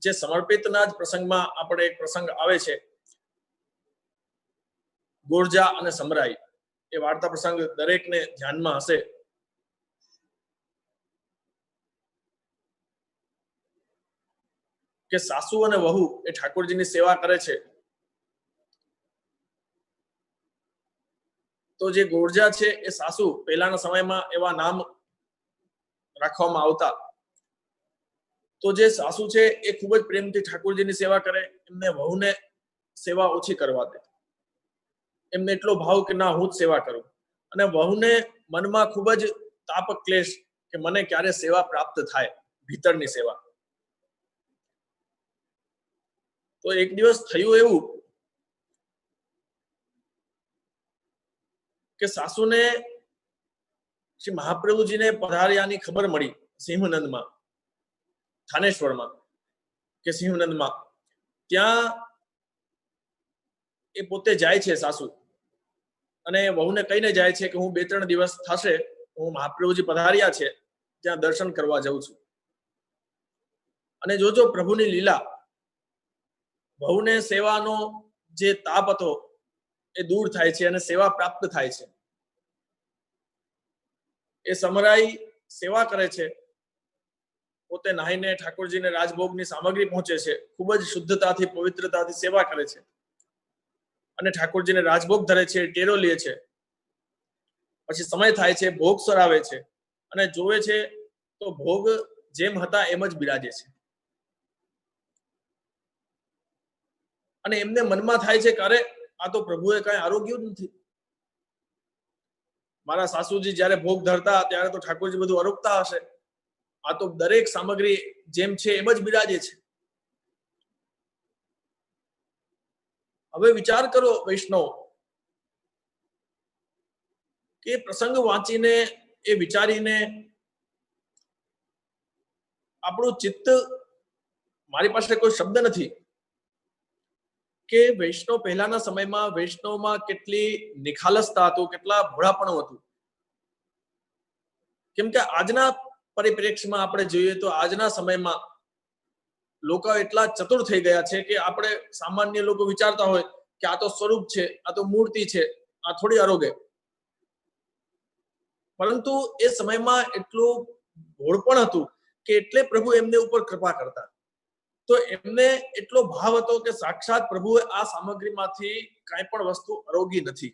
Speaker 3: જે સમર્પિતના જ પ્રસંગમાં આપણે એક પ્રસંગ આવે છે, ગોરજા અને સમરાઈ. એ વાર્તા પ્રસંગ દરેકને ધ્યાનમાં હશે. કે સાસુ અને વહુ એ ઠાકોરજીની સેવા કરે છે. તો જે ગોરજા છે એ સાસુ, પહેલાના સમયમાં એવા નામ રાખવામાં આવતા. તો જે સાસુ છે એ ખૂબ જ પ્રેમથી ઠાકોરજીની સેવા કરે, એમને વહુને સેવા ઓછી કરવા દે. એમને એટલો ભાવ કે ના હું જ સેવા કરું, અને વહુને મનમાં ખૂબ જ તાપ ક્લેશ કે મને ક્યારે સેવા પ્રાપ્ત થાય, ભીતરની સેવા. તો એક દિવસ થયું એવું કે સાસુને શ્રી મહાપ્રભુજીને પધાર્યાની ખબર મળી સિંહનંદમાં, થાનેશ્વરમાં કે સિંહનંદમાં. ત્યાં એ પોતે જાય છે સાસુ, અને વહુને કહીને જાય છે કે હું 2-3 દિવસ થશે, હું મહાપ્રભુજી પધાર્યા છે ત્યાં દર્શન કરવા જાઉં છું. અને જોજો પ્રભુની લીલા, વહુને સેવાનો જે તાપ હતો એ દૂર થાય છે અને સેવા પ્રાપ્ત થાય છે. એ સમરાઈ સેવા કરે છે, પોતે નાહીને ઠાકોરજીને રાજભોગની સામગ્રી પહોંચે છે, ખૂબ જ શુદ્ધતાથી પવિત્રતાથી સેવા કરે છે, અને ઠાકોરજીને રાજભોગ ધરે છે, ટેરો લે છે. પછી સમય થાય છે, ભોગ સરાવે છે, અને જોવે છે તો ભોગ જેમ હતા એમ જ બિરાજે છે. અને એમને મનમાં થાય છે કે અરે આ તો પ્રભુએ કઈ આરોગ્યું જ નથી. મારા સાસુજી જયારે ભોગ ધરતા ત્યારે તો ઠાકોરજી બધું આરોગતા હશે, આ તો દરેક સામગ્રી જેમ છે એમ જ બિરાજે છે. હવે વિચાર કરો વૈષ્ણવ કે પ્રસંગ વાંચીને એ વિચારીને આપણું ચિત્ત, મારી પાસે કોઈ શબ્દ નથી કે વૈષ્ણવ પહેલાના સમયમાં વૈષ્ણવમાં કેટલી નિખાલસતા હતું, કેટલા ભોળાપણું હતું. કેમ કે આજના પરિપ્રેક્ષ્યમાં આપણે જોઈએ તો આજના સમયમાં લોકો એટલા ચતુર થઈ ગયા છે કે આપણે સામાન્ય લોકો વિચારતા હોય કે આ તો સ્વરૂપ છે, આ તો મૂર્તિ છે, આ થોડી આરોગે. પરંતુ એ સમયમાં એટલું ભોળપણ હતું કે એટલે પ્રભુ એમને ઉપર કૃપા કરતા. તો એમને એટલો ભાવ હતો કે સાક્ષાત પ્રભુએ આ સામગ્રીમાંથી કાંઈ પણ વસ્તુ આરોગી નથી.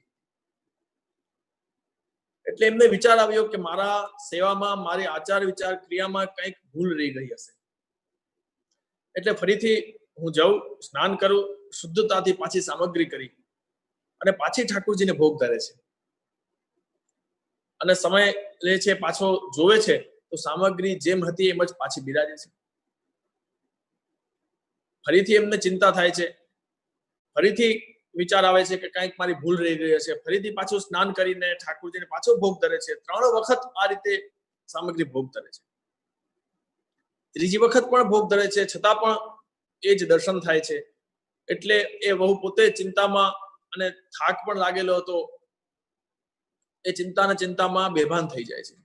Speaker 3: એટલે એમને વિચાર આવ્યો કે મારા સેવામાં, મારી આચાર વિચાર ક્રિયામાં કંઈક ભૂલ રહી ગઈ હશે. એટલે ફરીથી હું જાઉં, સ્નાન કરું, શુદ્ધતાથી પાછી સામગ્રી કરી અને પાછી ઠાકોરજીને ભોગ ધરે છે. અને સમય લે છે, પાછો જોવે છે તો સામગ્રી જેમ હતી એમ જ પાછી બિરાજે છે. ફરીથી એમને ચિંતા થાય છે, ફરીથી વિચાર આવે છે કે કંઈક મારી ભૂલ રહી ગઈ હશે. ફરીથી પાછું સ્નાન કરીને ઠાકોરજીને પાછો ભોગ ધરે છે. 3 વખત આ રીતે સામગ્રી ભોગ ધરે છે. ત્રીજી વખત પણ ભોગ ધરે છે, છતાં પણ એ જ દર્શન થાય છે. એટલે એ બહુ પોતે ચિંતામાં અને થાક પણ લાગેલો હતો, એ ચિંતામાં બેભાન થઈ જાય છે.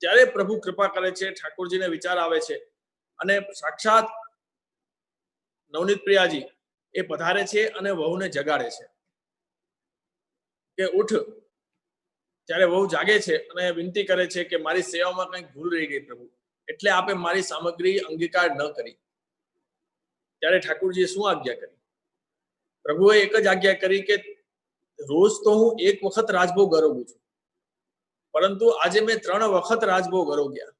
Speaker 3: ત્યારે પ્રભુ કૃપા કરે છે, ઠાકોરજીને વિચાર આવે છે અને સાક્ષાત નવનીત પ્રિયાજી એ પધારે છે અને વહુને જગાડે છે કે ઉઠ. ત્યારે વહુ જાગે છે અને વિનંતી કરે છે કે મારી સેવામાં કંઈક ભૂલ રહી ગઈ પ્રભુ, એટલે આપે મારી સામગ્રી અંગીકાર ન કરી. ત્યારે ઠાકોરજીએ શું આજ્ઞા કરી? પ્રભુએ એક જ આજ્ઞા કરી કે રોજ તો હું 1 વખત રાજભોગ આરોગું છું, પરંતુ આજે મેં 3 વખત રાજભોગ આરોગ્યા.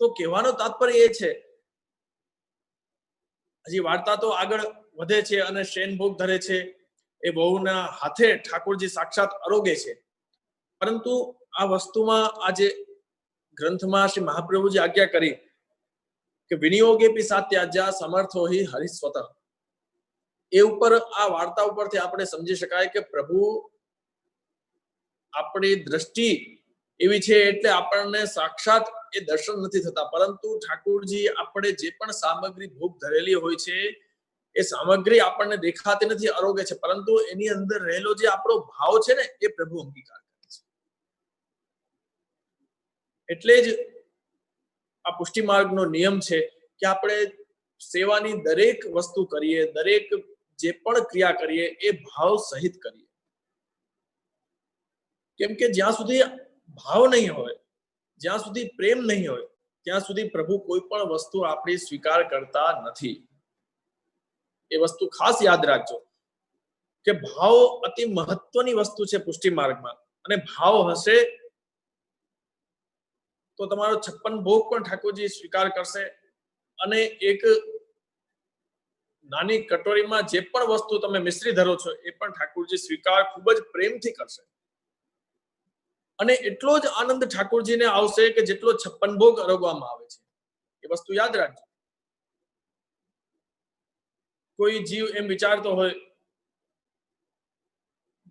Speaker 3: તો કહેવાનો તાત્પર્ય એ છે, હજી વાર્તા તો આગળ વધે છે અને શેન ભોગ ધરે છે, એ વહુના હાથે ઠાકોરજી સાક્ષાત આરોગે છે. પરંતુ આ વસ્તુમાં આજે ગ્રંથમાં શ્રી મહાપ્રભુજી આજ્ઞા કરી કે વિનિયોગે પિસાત્યાજ્યા સમર્થો હિ હરિસ્વત. એ ઉપર, આ વાર્તા ઉપરથી આપણે સમજી શકાય કે પ્રભુ આપણી દ્રષ્ટિ એવી છે એટલે આપણને સાક્ષાત એ દર્શન નથી થતા, પરંતુ ઠાકોરજી આપણે જે પણ સામગ્રી ભોગ ધરેલી હોય છે એ સામગ્રી આપણને દેખાતી નથી, આરોગે છે, પરંતુ એની અંદર રહેલો જે આપણો ભાવ છે ને એ પ્રભુ અંગીકાર કરે છે. એટલે જ આ પુષ્ટિ માર્ગનો નિયમ છે કે આપણે સેવાની દરેક વસ્તુ કરીએ, દરેક જે પણ ક્રિયા કરીએ એ ભાવ સહિત કરીએ. કેમ કે જ્યાં સુધી ભાવ નહીં હોય, જ્યાં સુધી પ્રેમ નહીં હોય, ત્યાં સુધી પ્રભુ કોઈ પણ વસ્તુ આપણી સ્વીકાર કરતા નથી. એ વસ્તુ ખાસ યાદ રાખજો કે ભાવ અતિ મહત્વની વસ્તુ છે પુષ્ટિ માર્ગમાં. અને ભાવ હશે તો તમારો 56 ભોગ પણ ઠાકોરજી સ્વીકાર કરશે. અને એક નાની કટોરીમાં જે પણ વસ્તુ તમે મિશ્રી ધરો છો એ પણ ઠાકોરજી સ્વીકાર ખૂબ જ પ્રેમથી કરશે. અને એટલો જ આનંદ ઠાકોરજીને આવશે કે જેટલો 56 ભોગ આરોગવામાં આવે છે. એ વસ્તુ યાદ રાખજો. કોઈ જીવ એમ વિચારતો હોય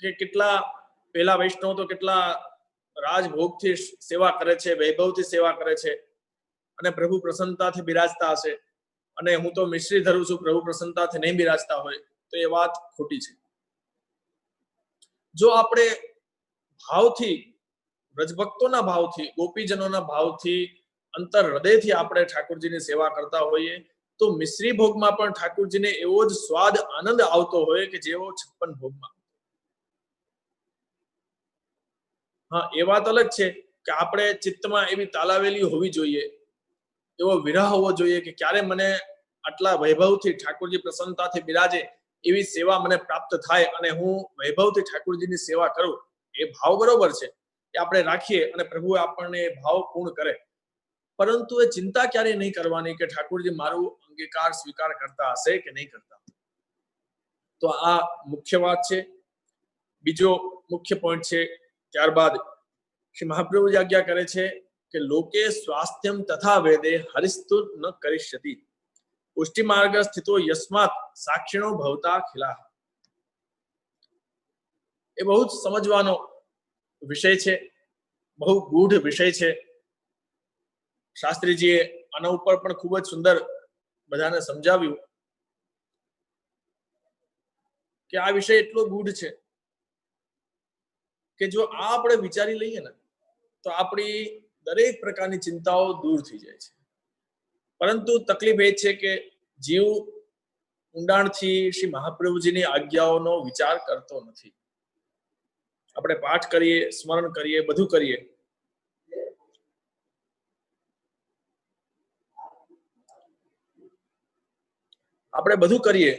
Speaker 3: કે કેટલા પહેલા વૈષ્ણવ તો કેટલા રાજભોગથી સેવા કરે છે, વૈભવથી સેવા કરે છે અને પ્રભુ પ્રસન્નતાથી બિરાજતા હશે, અને હું તો મિશ્રી ધરું છું, પ્રભુ પ્રસન્નતાથી નહીં બિરાજતા હોય, તો એ વાત ખોટી છે. જો આપણે ભાવથી, વ્રજભક્તોના ભાવથી, ગોપીજનોના ભાવથી, અંતર હૃદયથી આપણે ઠાકોરજીની સેવા કરતા હોઈએ તો મિશ્રી ભોગમાં પણ ઠાકોરજીને એવો જ સ્વાદ, આનંદ આવતો હોય કે જેવો 56 ભોગમાં. હા, એ વાત અલગ છે કે આપણે ચિત્તમાં એવી તાલાવેલી હોવી જોઈએ, એવો વિરહ હોવો જોઈએ કે ક્યારે મને આટલા વૈભવથી ઠાકોરજી પ્રસન્નતાથી બિરાજે એવી સેવા મને પ્રાપ્ત થાય અને હું વૈભવથી ઠાકોરજીની સેવા કરું. એ ભાવ બરોબર છે, એ આપણે રાખીએ અને પ્રભુ આપણને એ ભાવ પૂર્ણ કરે. પરંતુ એ ચિંતા ક્યારે નહીં કરવાની કે ઠાકોરજી મારું અંગીકાર સ્વીકાર કરતા હશે કે નહીં કરતા. તો આ મુખ્ય વાત છે. બીજો મુખ્ય પોઈન્ટ છે, ત્યારબાદ શ્રી મહાપ્રભુજી આજ્ઞા કરે છે કે લોકે સ્વાસ્થ્યમ તથા વેદે હરિસ્તુર ન કરિષ્યતિ પુષ્ટિ માર્ગ સ્થિતો યસ્માત સાક્ષિણો ભવતા ખિલા. એ બહુ જ સમજવાનો વિષય છે, બહુ ગૂઢ વિષય છે. શાસ્ત્રીજીએ આના ઉપર પણ ખૂબ જ સુંદર બધાને સમજાવ્યું કે આ વિષય એટલો ગૂઢ છે કે જો આ આપણે વિચારી લઈએ ને તો આપણી દરેક પ્રકારની ચિંતાઓ દૂર થઈ જાય છે. પરંતુ તકલીફ એ છે કે જીવ ઊંડાણથી શ્રી મહાપ્રભુજીની આજ્ઞાઓનો વિચાર કરતો નથી. આપણે પાઠ કરીએ, સ્મરણ કરીએ, બધું કરીએ, આપણે બધું કરીએ,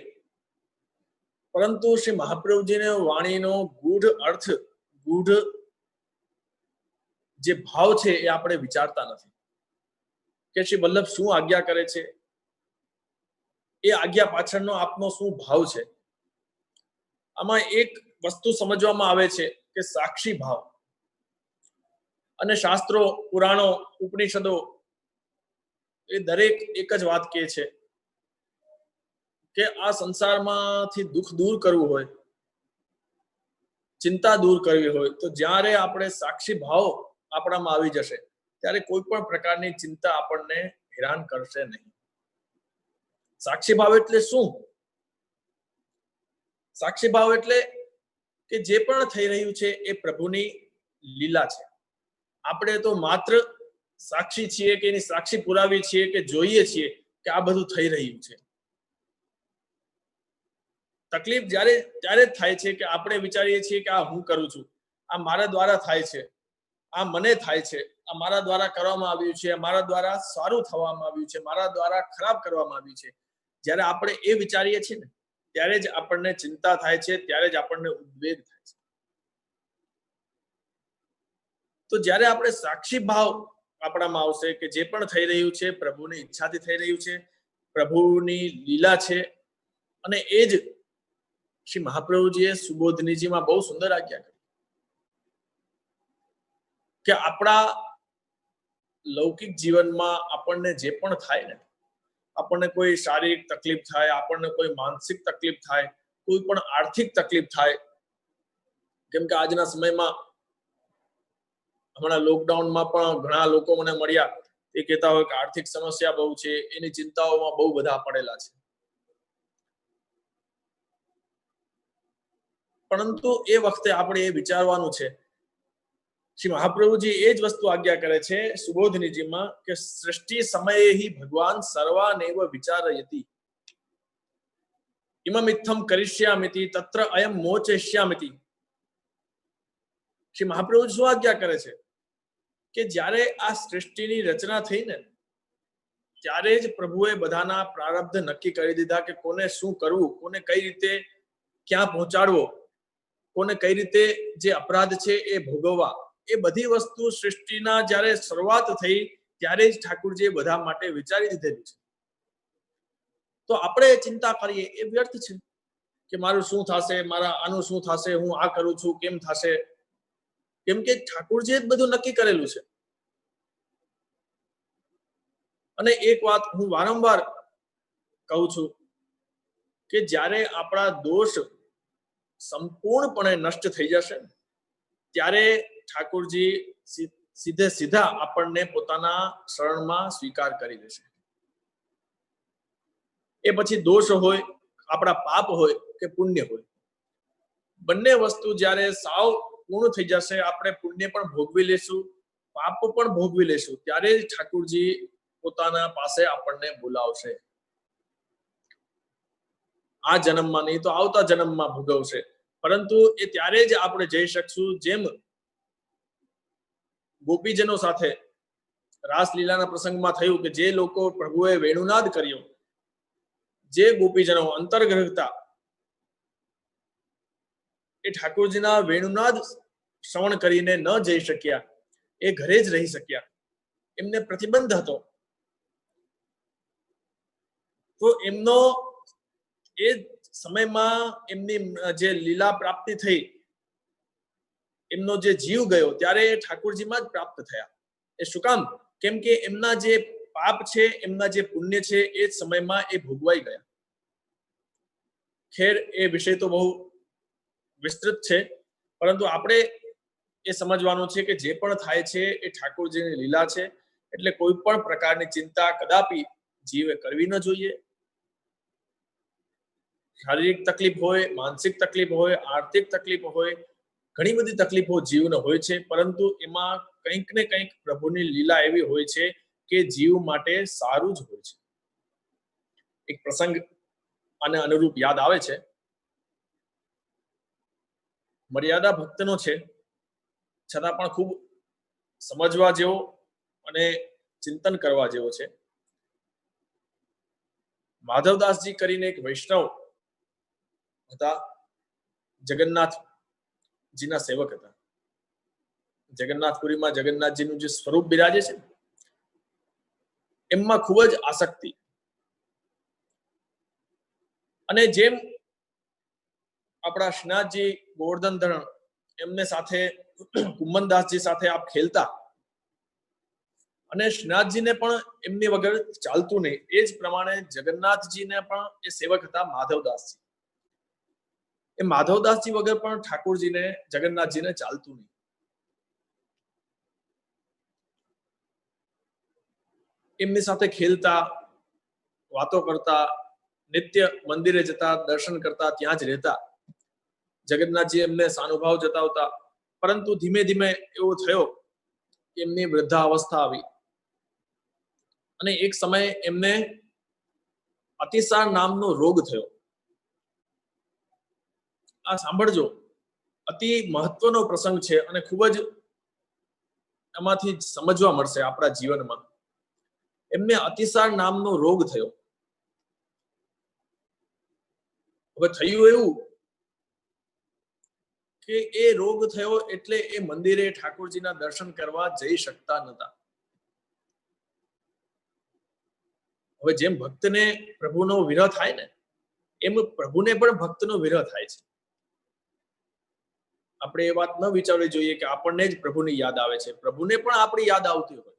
Speaker 3: પરંતુ શ્રી મહાપ્રભુજીને વાણીનો ગૂઢ અર્થ, ગૂઢ જે ભાવ છે એ આપણે વિચારતા નથી કે શ્રી વલ્લભ શું આજ્ઞા કરે છે, એ આજ્ઞા પાછળનો આપનો શું ભાવ છે. આમાં એક વસ્તુ સમજવામાં આવે છે કે સાક્ષી ભાવ. અને શાસ્ત્રો, પુરાણો, ઉપનિષદો એ દરેક એક જ વાત કહે છે કે આ સંસારમાંથી દુઃખ દૂર કરવું હોય, ચિંતા દૂર કરવી હોય તો જ્યારે આપણે સાક્ષી ભાવ આપણામાં આવી જશે ત્યારે કોઈ પણ પ્રકારની ચિંતા આપણને હેરાન કરશે નહીં. સાક્ષી ભાવ એટલે શું? સાક્ષી ભાવ એટલે કે જે પણ થઈ રહ્યું છે એ પ્રભુની લીલા છે. આપણે તો માત્ર સાક્ષી છીએ કે એની સાક્ષી પુરાવી છીએ કે જોઈએ છીએ કે આ બધું થઈ રહ્યું છે. તકલીફ ત્યારે થાય છે કે આપણે વિચારીએ છીએ કે આ હું કરું છું, આ મારા દ્વારા થાય છે, આ મને થાય છે, આ મારા દ્વારા કરવામાં આવ્યું છે, મારા દ્વારા સારું થવામાં આવ્યું છે, મારા દ્વારા ખરાબ કરવામાં આવ્યું છે. જ્યારે આપણે એ વિચારીએ છીએ ને ત્યારે જ આપણને ચિંતા થાય છે, ત્યારે જ આપણને ઉદ્વેગ થાય છે. તો જ્યારે આપણે સાક્ષી ભાવ આપણામાં આવશે કે જે પણ થઈ રહ્યું છે પ્રભુની ઈચ્છાથી થઈ રહ્યું છે, પ્રભુની લીલા છે, અને એ જ શ્રી મહાપ્રભુજીએ સુબોધનીજીમાં બહુ સુંદર આજ્ઞા કરી કે આપણા લૌકિક જીવનમાં આપણને જે પણ થાય ને, આપણને કોઈ શારીરિક તકલીફ થાય, આપણને કોઈ માનસિક તકલીફ થાય, કોઈ પણ આર્થિક તકલીફ થાય, કેમ કે આજના સમયમાં હમણાં લોકડાઉનમાં પણ ઘણા લોકો મને મળ્યા, એ કહેતા હોય કે આર્થિક સમસ્યા બહુ છે, એની ચિંતાઓમાં બહુ બધા પડેલા છે. પરંતુ એ વખતે આપણે એ વિચારવાનું છે, શ્રી મહાપ્રભુજી એ જ વસ્તુ આજ્ઞા કરે છે સુબોધનીજીમાં કે સૃષ્ટિ સમયે હિ ભગવાન સર્વાનેવ વિચારયતિ ઇમમિત્થમ કરિષ્યામિતિ તત્ર અયમ મોચયિષ્યામિતિ. શ્રી મહાપ્રભુજી શું આજ્ઞા કરે છે કે જ્યારે આ સૃષ્ટિની રચના થઈ ને ત્યારે જ પ્રભુએ બધાના પ્રારબ્ધ નક્કી કરી દીધા કે કોને શું કરવું, કોને કઈ રીતે ક્યાં પહોંચાડવો, કોને કઈ રીતે જે અપરાધ છે એ ભોગવવા. એ બધી વસ્તુ સૃષ્ટિના જ્યારે શરૂઆત થઈ ત્યારે જ ઠાકુરજીએ બધા માટે વિચારી દીધેલું છે. તો આપણે ચિંતા કરીએ એ વ્યર્થ છે કે મારું શું થશે, મારા આનું શું થશે, હું આ કરું છું કેમ થશે, કેમ કે ઠાકુરજીએ જ બધું નક્કી કરેલું છે. અને એક વાત હું વારંવાર કહું છું કે જ્યારે આપણા દોષ સંપૂર્ણપણે નષ્ટ થઈ જશે ત્યારે ઠાકુરજી સીધા આપણને પોતાના શરણમાં સ્વીકાર કરી દેશે. એ પછી દોષ હોય, આપણા પાપ હોય કે પુણ્ય હોય, બંને વસ્તુ જ્યારે સાવ પૂર્ણ થઈ જશે, આપણે પુણ્ય પણ ભોગવી લેશું, પાપ પણ ભોગવી લેશું, ત્યારે જ ઠાકુરજી પોતાના પાસે આપણને બોલાવશે. આ જન્મમાં નહીં તો આવતા જન્મમાં ભોગવશે, પરંતુ એ ત્યારે જ આપણે જઈ શકશું જેમ ગોપીજનો સાથે રાસલીલાના પ્રસંગમાં થયું કે જે લોકો પ્રભુએ વેણુનાદ કર્યો, જે ગોપીજનો અંતર્ગ્રહતા એ ઠાકોરજીના વેણુનાદ શ્રવણ કરીને ન જઈ શક્યા, એ ઘરે જ રહી શક્યા, એમને પ્રતિબંધ હતો, તો એમનો એ સમયમાં એમની જે લીલા પ્રાપ્તિ થઈ, એમનો જે જીવ ગયો ત્યારે એ ઠાકોરજીમાં જ પ્રાપ્ત થયા. એ શું કામ? કેમ કે એમના જે પાપ છે, એમના જે પુણ્ય છે, એ સમયમાં એ ભોગવાઈ ગયા. ખેર, એ વિષય તો બહુ વિસ્તૃત છે, પરંતુ આપણે એ સમજવાનું છે કે જે પણ થાય છે એ ઠાકોરજીની લીલા છે. એટલે કોઈ પણ પ્રકારની ચિંતા કદાપી જીવે કરવી ન જોઈએ. શારીરિક તકલીફ હોય, માનસિક તકલીફ હોય, આર્થિક તકલીફ હોય, ઘણી બધી તકલીફો જીવને હોય છે, પરંતુ એમાં કંઈક ને કંઈક પ્રભુની લીલા એવી હોય છે કે જીવ માટે સારું જ હોય છે. એક પ્રસંગ આને અનુરૂપ યાદ આવે છે. મર્યાદા ભક્તનો છે, છતાં પણ ખૂબ સમજવા જેવો અને ચિંતન કરવા જેવો છે. માધવદાસજી કરીને એક વૈષ્ણવ હતા, જગન્નાથજીના સેવક હતા. જગન્નાથપુરીમાં જગન્નાથજીનું જે સ્વરૂપ બિરાજે છે, એમાં ખૂબ જ આસક્તિ. અને જેમ આપણા શ્રીનાથજી ગોવર્ધન ધરણ એમને સાથે કુંમનદાસજી સાથે આપ ખેલતા, અને શ્રીનાથજીને પણ એમની વગર ચાલતું નહીં, એ જ પ્રમાણે જગન્નાથજીને પણ એ સેવક હતા માધવદાસજી. એ માધવદાસજી વગર પણ ઠાકોરજીને, જગન્નાથજીને ચાલતું નહીં. એમની સાથે ખેલતા, વાતો કરતા, નિત્ય મંદિરે જતા, દર્શન કરતા, ત્યાં જ રહેતા. જગન્નાથજી એમને સાનુભાવ જતાવતા, પરંતુ ધીમે ધીમે એવો થયો કે એમની વૃદ્ધાવસ્થા આવી, અને એક સમયે એમને અતિસાર નામનો રોગ થયો. આ સાંભળજો, અતિ મહત્વનો પ્રસંગ છે અને ખૂબ જ એમાંથી સમજવા મળશે આપણા જીવનમાં. એમને અતિસાર નામનો રોગ થયો. હવે થયું એવું કે એ રોગ થયો એટલે એ મંદિરે ઠાકોરજીના દર્શન કરવા જઈ શકતા નતા. હવે જેમ ભક્તને પ્રભુનો વિરહ થાય ને, એમ પ્રભુને પણ ભક્તનો વિરહ થાય છે. આપણે એ વાત ન વિચારવી જોઈએ કે આપણને જ પ્રભુની યાદ આવે છે. પ્રભુને પણ આપણી યાદ આવતી હોય.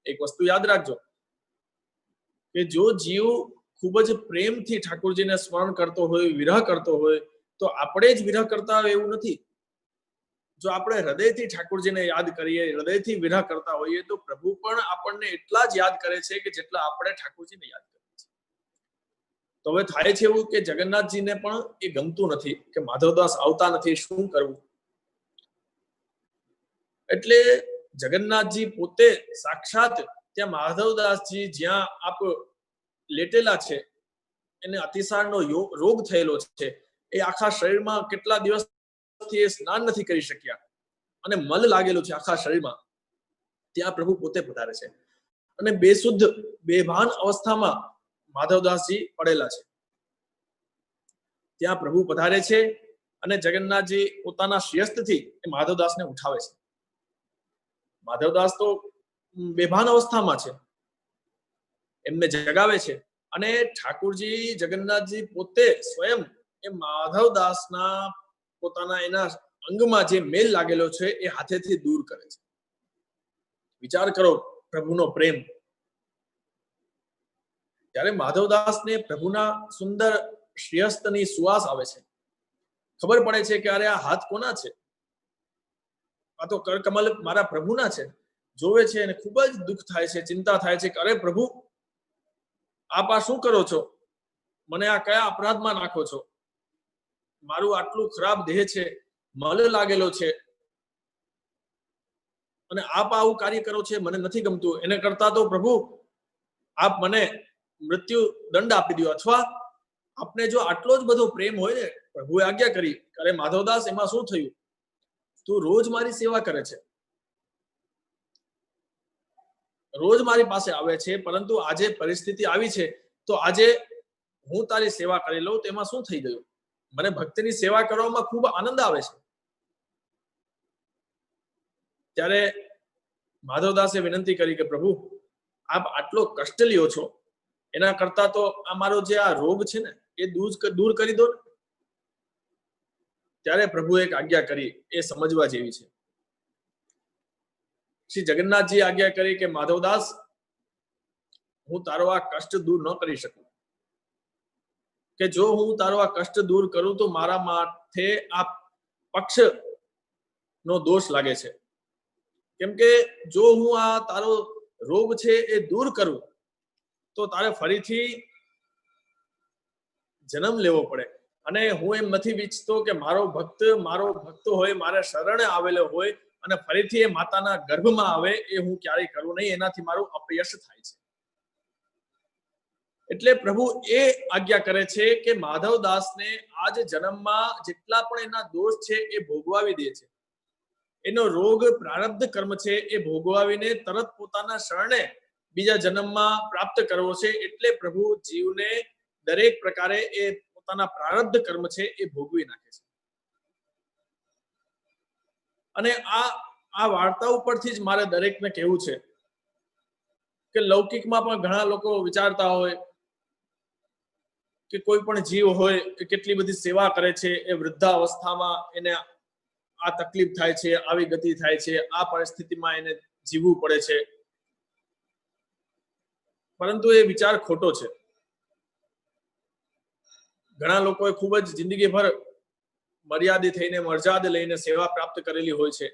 Speaker 3: એક વસ્તુ યાદ રાખજો કે જો જીવ ખૂબ જ પ્રેમથી ઠાકોરજીને સ્મરણ કરતો હોય, વિરહ કરતો હોય, તો આપણે જ વિરહ કરતા હોય એવું નથી. જો આપણે હૃદયથી ઠાકોરજીને યાદ કરીએ, હૃદયથી વિરહ કરતા હોઈએ, તો પ્રભુ પણ આપણને એટલા જ યાદ કરે છે કે જેટલા આપણે ઠાકોરજીને યાદ કરીએ છીએ. તો હવે થાય છે એવું કે જગન્નાથજીને પણ એ ગમતું નથી કે માધવદાસ આવતા નથી, શું કરવું? એટલે જગન્નાથજી પોતે સાક્ષાત ત્યાં માધવદાસજી જ્યાં આપ લેટેલા છે, એને અતિસારનો રોગ થયેલો છે, એ આખા શરીરમાં કેટલા દિવસથી એ સ્નાન નથી કરી શક્યા અને મલ લાગેલું છે આખા શરીરમાં, ત્યાં પ્રભુ પોતે પધારે છે. અને બેશુદ્ધ, બેભાન અવસ્થામાં માધવદાસજી પડેલા છે, ત્યાં પ્રભુ પધારે છે. અને જગન્નાથજી પોતાના શિયસ્તથી એ માધવદાસને ઉઠાવે છે. માધવદાસ તો બેભાન અવસ્થામાં છે, એમને જગાવે છે. અને ઠાકોરજી, જગન્નાથજી પોતે સ્વયં એ માધવદાસના પોતાના એના અંગમાં જે મેલ લાગેલો છે એ હાથેથી દૂર કરે છે. વિચાર કરો પ્રભુનો પ્રેમ. ત્યારે માધવદાસને પ્રભુના સુંદર શ્રેયસ્તની સુવાસ આવે છે. ખબર પડે છે કે અરે આ હાથ કોના છે? આ તો કરકમલ મારા પ્રભુના છે. જોવે છે અને ખૂબ જ દુઃખ થાય છે, ચિંતા થાય છે કે અરે પ્રભુ, આપ આ શું કરો છો? મને આ કયા અપરાધમાં નાખો છો? મારું આટલું ખરાબ દેહ છે, મલ લાગેલો છે, અને આપ આવું કાર્ય કરો છે, મને નથી ગમતું. એને કરતા તો પ્રભુ આપ મને મૃત્યુ દંડ આપી દો, અથવા આપને જો આટલો જ બધો પ્રેમ હોય ને, પ્રભુએ આજ્ઞા કરી, અરે માધવદાસ, એમાં શું થયું? તું રોજ મારી સેવા કરે છે, રોજ મારી પાસે આવે છે, પરંતુ આજે પરિસ્થિતિ આવી છે, તો આજે હું તારી સેવા કરી લઉં, તેમાં શું થઈ ગયું? મને ભક્તની સેવા કરવામાં ખૂબ આનંદ આવે છે. ત્યારે માધવદાસે વિનંતી કરી કે પ્રભુ આપ આટલો કષ્ટ લ્યો છો, એના કરતા તો આ મારો જે આ રોગ છે ને એ દૂર કરી દો ને. ત્યારે પ્રભુએ એક આજ્ઞા કરી, એ સમજવા જેવી છે. શ્રી જગન્નાથજી આજ્ઞા કરી કે માધવદાસ, હું તારો આ કષ્ટ દૂર ન કરી શકું, કે જો હું તારો આ કષ્ટ દૂર કરું તો મારા માથે આ પક્ષ નો દોષ લાગે છે. કેમ કે જો હું આ તારો રોગ છે એ દૂર કરું તો તારે ફરીથી જન્મ લેવો પડે, અને હું એમ નથી ઈચ્છતો કે મારો ભક્ત હોય, મારા શરણે આવેલો હોય અને ફરીથી એ માતાના ગર્ભમાં આવે, એ હું ક્યારેય કરું નહીં, એનાથી મારું અપયશ થાય છે. એટલે પ્રભુ એ આજ્ઞા કરે છે કે માધવદાસને આજ જન્મમાં જેટલા પણ એના દોષ છે એ ભોગવાવી દે છે. એનો રોગ પ્રારબ્ધ કર્મ છે એ ભોગવાવીને તરત પોતાના શરણે બીજા જન્મમાં પ્રાપ્ત કરવો છે. એટલે પ્રભુ જીવને દરેક પ્રકારે એ પોતાના પ્રારબ્ધ કર્મ છે એ ભોગવી નાખે છે. અને આ વાર્તા ઉપરથી જ મારે દરેકને કહેવું છે કે લૌકિકમાં પણ ઘણા લોકો વિચારતા હોય કે કોઈ પણ જીવ હોય કે કેટલી બધી સેવા કરે છે, એ વૃદ્ધાવસ્થામાં એને આ તકલીફ થાય છે, આવી ગતિ થાય છે, આ પરિસ્થિતિમાં એને જીવવું પડે છે. પરંતુ એ વિચાર ખોટો છે. ઘણા લોકોએ ખૂબ જ જિંદગીભર મર્યાદિત થઈને મર્યાદ લઈને સેવા પ્રાપ્ત કરેલી હોય છે,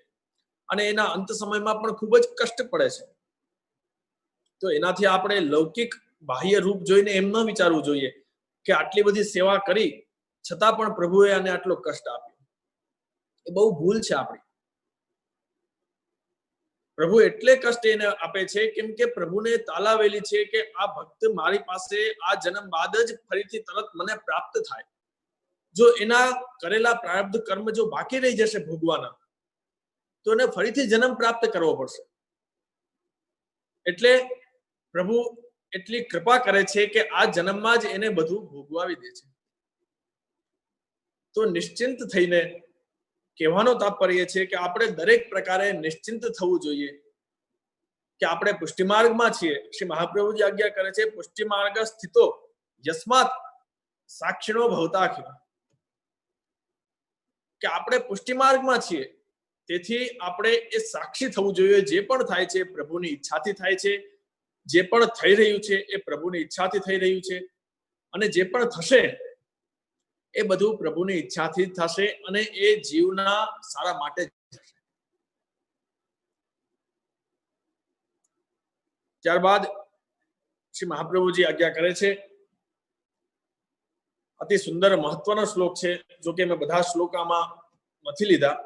Speaker 3: અને એના અંત સમયમાં પણ ખૂબ જ કષ્ટ પડે છે. તો એનાથી આપણે લૌકિક બાહ્ય રૂપ જોઈને એમ ન વિચારવું જોઈએ કે આટલી બધી સેવા કરી છતાં પણ પ્રભુએ આને આટલો કષ્ટ આપ્યો. એ બહુ ભૂલ છે આપણી. પ્રભુ એટલે કષ્ટ એને આપે છે કેમ કે પ્રભુને તાલાવેલી છે કે આ ભક્ત મારી પાસે આ જન્મ બાદ જ ફરીથી તરત મને પ્રાપ્ત થાય. જો એના કરેલા પ્રારબ્ધ કર્મ જો બાકી રહી જશે ભોગવાના, તો એને ફરીથી જન્મ પ્રાપ્ત કરવો પડશે. એટલે પ્રભુ એટલી કૃપા કરે છે કે આ જન્મમાં જ એને બધું ભોગવાવી દે છે. તો નિશ્ચિંત થઈને કહેવાનો તાત્પર્ય છે કે આપણે દરેક પ્રકારે નિશ્ચિંત થવું જોઈએ કે આપણે પુષ્ટિમાર્ગમાં છીએ. શ્રી મહાપ્રભુજી આજ્ઞા કરે છે, પુષ્ટિમાર્ગ સ્થિતો યસ્માત સાક્ષિણો ભવતાખ્ય, કે આપણે પુષ્ટિમાર્ગમાં છીએ, તેથી આપણે એ સાક્ષી થવું જોઈએ. જે પણ થાય છે પ્રભુની ઈચ્છાથી થાય છે, જે પણ થઈ રહ્યું છે એ પ્રભુની ઈચ્છાથી થઈ રહ્યું છે, અને જે પણ થશે એ બધું પ્રભુની ઈચ્છાથી થશે અને એ જીવના સારા માટે થશે. ત્યારબાદ શ્રી મહાપ્રભુજી આજ્ઞા કરે છે, અતિ સુંદર મહત્વનો શ્લોક છે. જો કે મેં બધા શ્લોક આમાં નથી લીધા,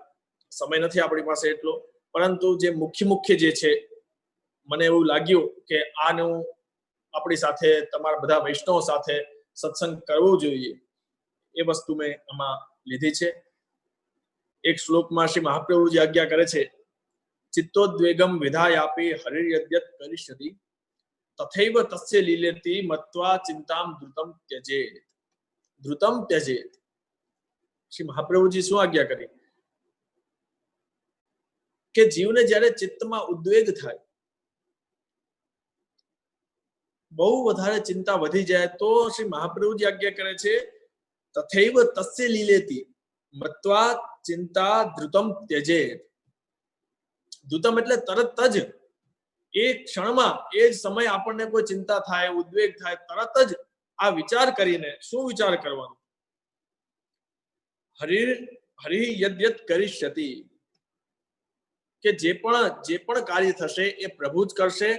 Speaker 3: સમય નથી આપણી પાસે એટલો, પરંતુ જે મુખ્ય જે છે મને એવું લાગ્યું કે આનું આપણી સાથે, તમારા બધા વૈષ્ણવો સાથે સત્સંગ કરવો જોઈએ, એ વસ્તુ મેં આમાં લીધી છે. એક શ્લોકમાં શ્રી મહાપ્રભુજી આજ્ઞા કરે છે, ચિત્તોદ્વેગમ વિધાયાપી હરિર્યદ્યત કરિષ્યતિ તથૈવ તસ્ય લીલેતિ મત્વા ચિંતામ ધૃતમ ત્યજેત. ધૃતમ ત્યજેત. શ્રી મહાપ્રભુજી શું આજ્ઞા કરી કે જીવને જ્યારે ચિત્તમાં ઉદ્વેગ થાય, બહુ વધારે ચિંતા વધી જાય, તો શ્રી મહાપ્રભુજી આજ્ઞા કરે છે, તથૈવ તસ્ય લીલેતિ મત્વા ચિંતા ધૃતમ ત્યજેત. ધૃતમ એટલે તરત જ, એ ક્ષણમાં, એ જ સમય આપણને કોઈ ચિંતા થાય, ઉદ્વેગ થાય, તરત જ આ વિચાર કરીને, શું વિચાર કરવાનો? હરિ યદ્યત કરિષ્યતિ, કે જે પણ કાર્ય થશે એ પ્રભુ જ કરશે.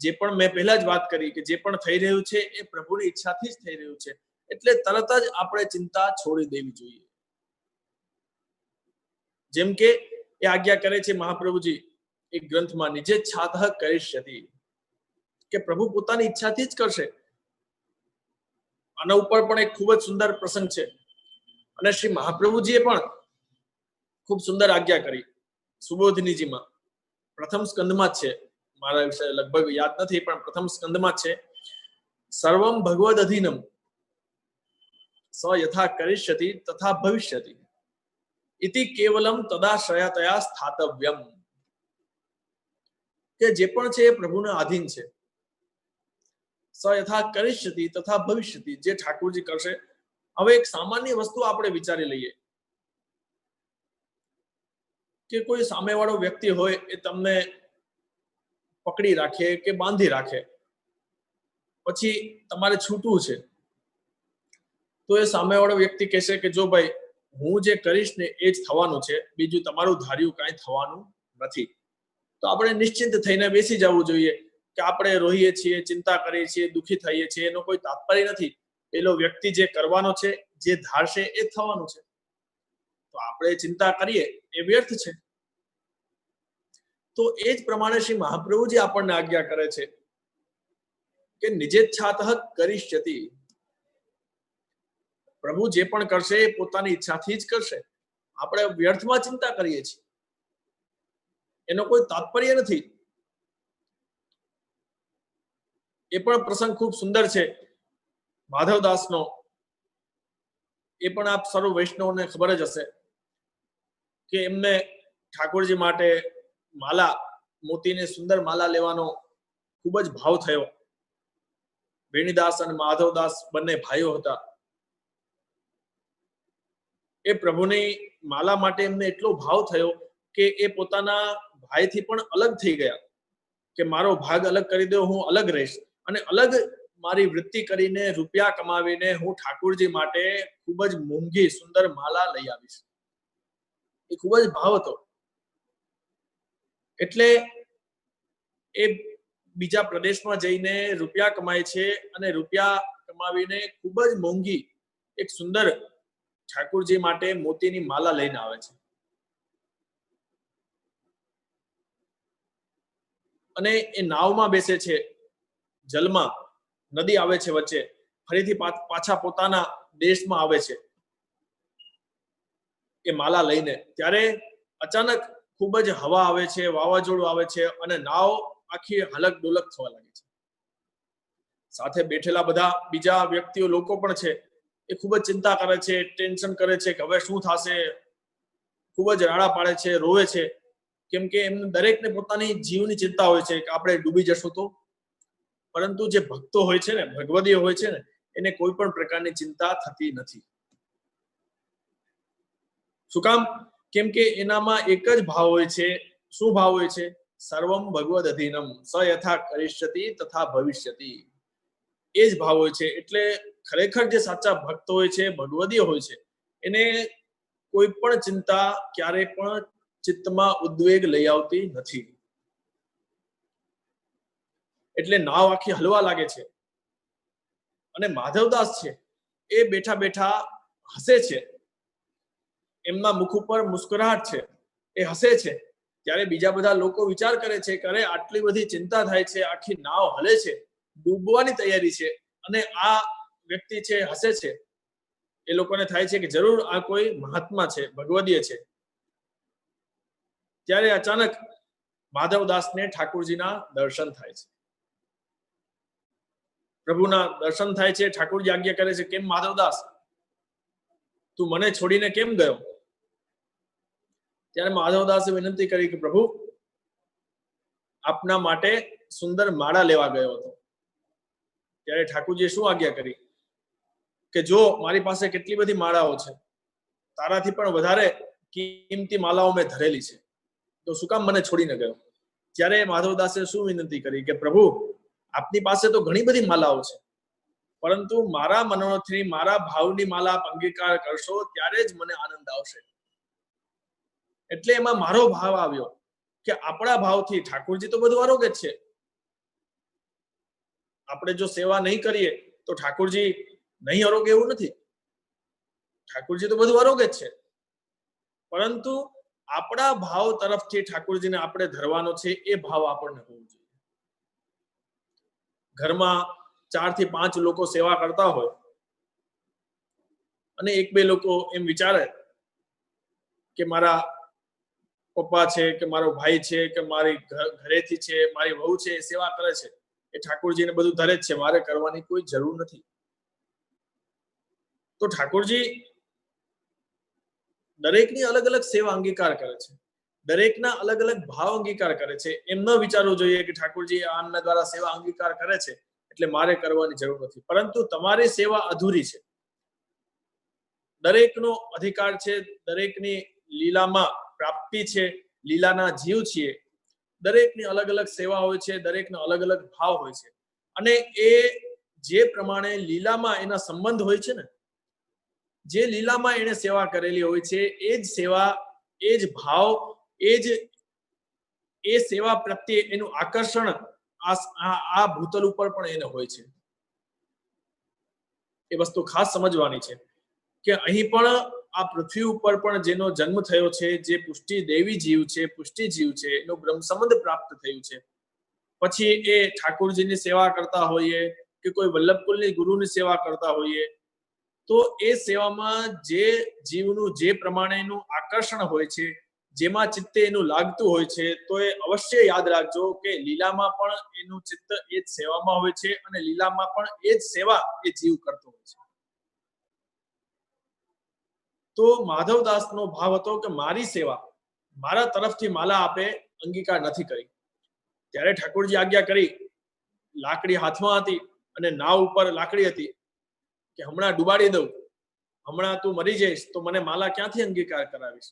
Speaker 3: જે પણ મેં પહેલા જ વાત કરી કે જે પણ થઈ રહ્યું છે એ પ્રભુની ઈચ્છાથી જ થઈ રહ્યું છે. એટલે તરત જ આપણે ચિંતા છોડી દેવી જોઈએ. જેમ કે એ આજ્ઞા કરે છે મહાપ્રભુજી એક ગ્રંથમાં, નિજે છાતઃ કરિષ્યતિ, કે પ્રભુ પોતાની ઈચ્છાથી જ કરશે. આના ઉપર પણ એક ખૂબ જ સુંદર પ્રસંગ છે, અને શ્રી મહાપ્રભુજીએ પણ ખૂબ સુંદર આજ્ઞા કરી. સુબોધિનીજીમાં પ્રથમ સ્કંદમાં જ છે, મારા વિશે લગભગ યાદ નથી, પણ પ્રથમ સ્કંદમાં જ છે. સર્વમ ભગવદ અધીનમ સ યથા કરિષ્યતિ તથા ભવિષ્યતિ ઇતિ કેવલમ તદાશ્રયતયા સ્થાતવ્યમ. કે જે પણ છે એ પ્રભુના આધીન છે. સ યથા કરિષ્યતિ તથા ભવિષ્યતિ, જે ઠાકોરજી કરશે. હવે એક સામાન્ય વસ્તુ આપણે વિચારી લઈએ કે કોઈ સામેવાળો વ્યક્તિ હોય એ તમને પકડી રાખે કે બાંધી રાખે, પછી તમારે છૂટવું છે, તો એ સામેવાળો વ્યક્તિ કહેશે કે જો ભાઈ હું જે કરીશ ને એ જ થવાનું છે, બીજું તમારું ધાર્યું કાંઈ થવાનું નથી. તો આપણે નિશ્ચિંત થઈને બેસી જવું જોઈએ કે આપણે રોહીએ છીએ, ચિંતા કરીએ છીએ, દુઃખી થઈએ છીએ, એનો કોઈ તાત્પર્ય નથી. પેલો વ્યક્તિ જે કરવાનો છે, જે ધારશે એ જ થવાનું છે. તો આપણે ચિંતા કરીએ એ વ્યર્થ છે. તો એ જ પ્રમાણે શ્રી મહાપ્રભુજી આપણને આજ્ઞા કરે છે કે નિજેચ્છાતઃ કરિષ્યતિ. પ્રભુ જે પણ કરશે એ પોતાની ઈચ્છાથી જ કરશે. આપણે વ્યર્થમાં ચિંતા કરીએ છીએ, એનો કોઈ તાત્પર્ય નથી. એ પણ પ્રસંગ ખૂબ સુંદર છે માધવદાસનો. એ પણ આપ સર્વ વૈષ્ણવને ખબર જ હશે કે એમને ઠાકોરજી માટે માલા, મોતીની સુંદર માલા લેવાનો ખૂબ જ ભાવ થયો. વેણીદાસ અને માધવદાસ બંને ભાઈઓ હતા. એ પ્રભુની માલા માટે એમને એટલો ભાવ થયો કે એ પોતાના ભાઈથી પણ અલગ થઈ ગયા કે મારો ભાગ અલગ કરી દો, હું અલગ રહીશ અને અલગ મારી વૃત્તિ કરીને રૂપિયા કમાવીને હું ઠાકોરજી માટે ખૂબ જ મોંઘી સુંદર માલા લઈ આવીશ. એ ખૂબ જ ભાવ હતો. એટલે એ બીજા પ્રદેશમાં જઈને રૂપિયા કમાય છે અને રૂપિયા કમાવીને ખૂબ જ મોંઘી એક સુંદર ઠાકોરજી માટે મોતીની માલા લઈને આવે છે. અને એ નાવમાં બેસે છે, જલમાં નદી આવે છે વચ્ચે, ફરીથી પાછા પોતાના દેશમાં આવે છે એ માલા લઈને. ત્યારે અચાનક ખૂબ જ હવા આવે છે, વાવાઝોડું આવે છે અને નાવ આખી હલક ડોલક થવા લાગે છે. સાથે બેઠેલા બધા બીજા વ્યક્તિઓ, લોકો પણ છે, એ ખૂબ જ ચિંતા કરે છે, ટેન્શન કરે છે કે હવે શું થશે. ખૂબ જ રાડા પાડે છે, રોવે છે, કેમ કે એમને દરેકને પોતાની જીવની ચિંતા હોય છે કે આપણે ડૂબી જશું તો. પરંતુ જે ભક્તો હોય છે ને, ભગવદીય હોય છે ને, એને કોઈ પણ પ્રકારની ચિંતા થતી નથી. શું કામ? કેમ કે એનામાં એક જ ભાવ હોય છે. શું ભાવ હોય છે? સર્વમ ભગવદ અધીનમ સ યથા કરિષ્યતિ તથા ભવિષ્યતિ. એ જ ભાવ હોય છે. એટલે ખરેખર જે સાચા ભક્ત હોય છે, ભગવદીય હોય છે, એને કોઈ પણ ચિંતા ક્યારેય પણ ચિત્તમાં ઉદ્વેગ લઈ આવતી નથી. એટલે નાવ આખી હલવા લાગે છે અને માધવદાસ છે એ બેઠા બેઠા હસે છે. એમના મુખ ઉપર મુસ્કરાહટ છે, એ હસે છે. ત્યારે બીજા બધા લોકો વિચાર કરે છે કે અરે આટલી બધી ચિંતા થાય છે, આખી નાવ હલે છે, ડૂબવાની તૈયારી છે, અને આ વ્યક્તિ છે હસે છે. એ લોકોને થાય છે કે જરૂર આ કોઈ મહાત્મા છે, ભગવદીય છે. ત્યારે અચાનક માધવદાસને ઠાકોરજીના દર્શન થાય છે. પ્રભુના દર્શન થાય છે. ઠાકોરજી આજ્ઞા કરે છે, કેમ માધવદાસ, તું મને છોડીને કેમ ગયો? ત્યારે માધવદાસે વિનંતી કરી કે પ્રભુ, આપના માટે સુંદર માળા લેવા ગયો હતો. ત્યારે ઠાકોરજીએ શું આજ્ઞા કરી કે જો મારી પાસે કેટલી બધી માળાઓ છે, તારાથી પણ વધારે કિંમતી માળાઓ મેં ધરેલી છે, તો શું કામ મને છોડીને ગયો? ત્યારે માધવદાસે શું વિનંતી કરી કે પ્રભુ, આપની પાસે તો ઘણી બધી માલાઓ છે, પરંતુ મારા મનોરથની, મારા ભાવની માલા આપ અંગીકાર કરશો ત્યારે જ મને આનંદ આવશે. એટલે એમાં મારો ભાવ આવ્યો કે આપણા ભાવથી ઠાકોરજી તો બધું આરોગ્ય છે. આપણે જો સેવા નહીં કરીએ તો ઠાકોરજી નહીં આરોગ્ય એવું નથી. ઠાકોરજી તો બધું આરોગ્ય છે, પરંતુ આપણા ભાવ તરફથી ઠાકોરજીને આપણે ધરવાનો છે, એ ભાવ આપણને હોવો જોઈએ. ઘરમાં 4 થી 5 લોકો સેવા કરતા હોય અને 1-2 લોકો એમ વિચારે કે મારા પપ્પા છે કે મારો ભાઈ છે કે મારી ઘરેથી છે, મારી વહુ છે, એ સેવા કરે છે, એ ઠાકોરજીને બધું ધરે જ છે, મારે કરવાની કોઈ જરૂર નથી. તો ઠાકોરજી દરેકની અલગ અલગ સેવા અંગીકાર કરે છે. દરેકના અલગ અલગ ભાવ અંગીકાર કરે છે. એમ ન વિચારવું જોઈએ કે ઠાકોરજી આમના દ્વારા સેવા અંગીકાર કરે છે એટલે મારે કરવાની જરૂર નથી, પરંતુ તમારી સેવા અધૂરી છે. દરેકનો અધિકાર છે, દરેકની લીલામાં પ્રાપ્તિ છે, લીલાના જીવ છીએ. દરેકની અલગ અલગ સેવા હોય છે, દરેકનો અલગ અલગ ભાવ હોય છે, અને એ જે પ્રમાણે લીલામાં એના સંબંધ હોય છે ને, જે લીલામાં એને સેવા કરેલી હોય છે, એ જ સેવા, એ જ ભાવ, એ સેવા પ્રત્યે એનું આકર્ષણ આ ભૂતલ ઉપર પણ એને હોય છે. એ વસ્તુ ખાસ સમજવાની છે કે અહીં પણ આ પૃથ્વી ઉપર પણ જેનો જન્મ થયો છે, જે પુષ્ટિ દેવી જીવ છે, પુષ્ટિ જીવ છે, એનો બ્રહ્મ સંબંધ પ્રાપ્ત થયું છે. પછી એ ઠાકોરજીની સેવા કરતા હોઈએ કે કોઈ વલ્લભકુલની ગુરુની સેવા કરતા હોઈએ, તો એ સેવામાં જે જીવનું જે પ્રમાણેનું આકર્ષણ હોય છે, જેમાં ચિત્તે એનું લાગતું હોય છે, તો એ અવશ્ય યાદ રાખજો કે લીલામાં પણ એનું ચિત્ત એ જ સેવામાં હોય છે, અને લીલામાં પણ એ જ સેવા એ જીવ કરતો હોય છે. તો માધવદાસનો ભાવ હતો કે મારી સેવા, મારા તરફથી માલા આપે અંગીકાર નથી કરી. ત્યારે ઠાકોરજી આજ્ઞા કરી, લાકડી હાથમાં હતી અને નાવ ઉપર લાકડી હતી કે હમણાં ડુબાડી દઉં, હમણાં તું મરી જઈશ તો મને માલા ક્યાંથી અંગીકાર કરાવીશ.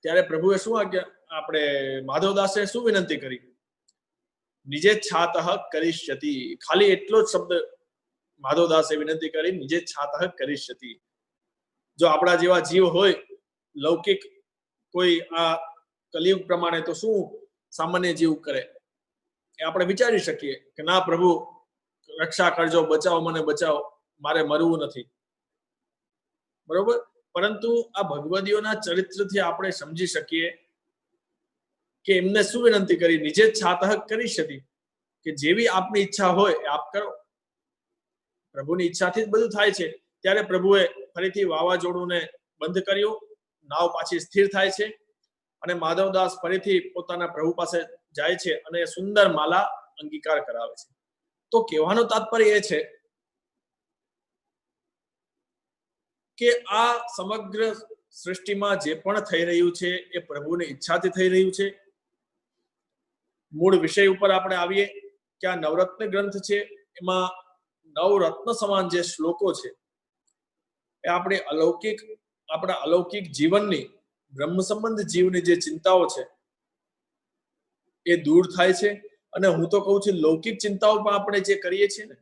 Speaker 3: ત્યારે પ્રભુએ શું આજ્ઞા, આપણે માધવદાસે શું વિનંતી કરી? નિજે છાતઃ કરિષ્યતિ. ખાલી એટલો જ શબ્દ માધવદાસે વિનંતી કરી, નિજે છાતઃ કરિષ્યતિ. જો આપણા જેવા જીવ હોય લૌકિક, કોઈ આ કલિયુગ પ્રમાણે તો શું સામાન્ય જીવ કરે, એ આપણે વિચારી શકીએ કે ના પ્રભુ રક્ષા કરજો, બચાવો, મને બચાવો, મારે મરવું નથી, બરોબર. પરંતુ આ ભગવદીઓના ચરિત્રથી આપણે સમજી શકીએ કે એમને શું વિનંતી કરી? નિજે છાતઃ કરિષ્યતિ, કે જેવી આપની ઈચ્છા હોય એ આપ કરો. પ્રભુની ઈચ્છાથી જ બધું થાય છે. ત્યારે પ્રભુએ ફરીથી વાવાઝોડુંને બંધ કર્યું, નાવ પાછી સ્થિર થાય છે, અને માધવદાસ ફરીથી પોતાના પ્રભુ પાસે જાય છે અને સુંદર માલા અંગીકાર કરાવે છે. તો કહેવાનું તાત્પર્ય એ છે કે આ સમગ્ર સૃષ્ટિમાં જે પણ થઈ રહ્યું છે એ પ્રભુની ઈચ્છાથી થઈ રહ્યું છે. મૂળ વિષય ઉપર આપણે આવીએ કે આ નવરત્ન ગ્રંથ છે, એમાં નવરત્ન સમાન જે શ્લોકો છે એ આપણા અલૌકિક જીવનની, બ્રહ્મ સંબંધ જીવની જે ચિંતાઓ છે એ દૂર થાય છે. અને હું તો કહું છું, લૌકિક ચિંતાઓ પણ આપણે જે કરીએ છીએ ને,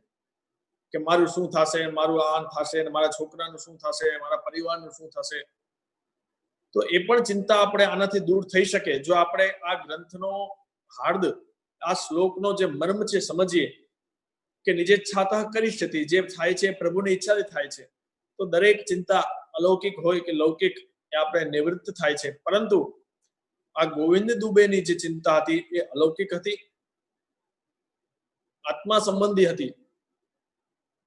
Speaker 3: કે મારું શું થશે, મારું આ થશે, મારા છોકરાનું શું થશે, મારા પરિવારનું શું થશે, તો એ પણ ચિંતા આપણે આનાથી દૂર થઈ શકે જો આપણે આ ગ્રંથનો હાર્દ, આ શ્લોકનો જે મર્મ છે સમજીએ કે નિજે છાતઃ કરિષ્યતિ, જે થાય છે પ્રભુની ઈચ્છાથી થાય છે. તો દરેક ચિંતા અલૌકિક હોય કે લૌકિક એ આપણે નિવૃત્ત થાય છે. પરંતુ આ ગોવિંદ દુબેની જે ચિંતા હતી એ અલૌકિક હતી, આત્મા સંબંધી હતી,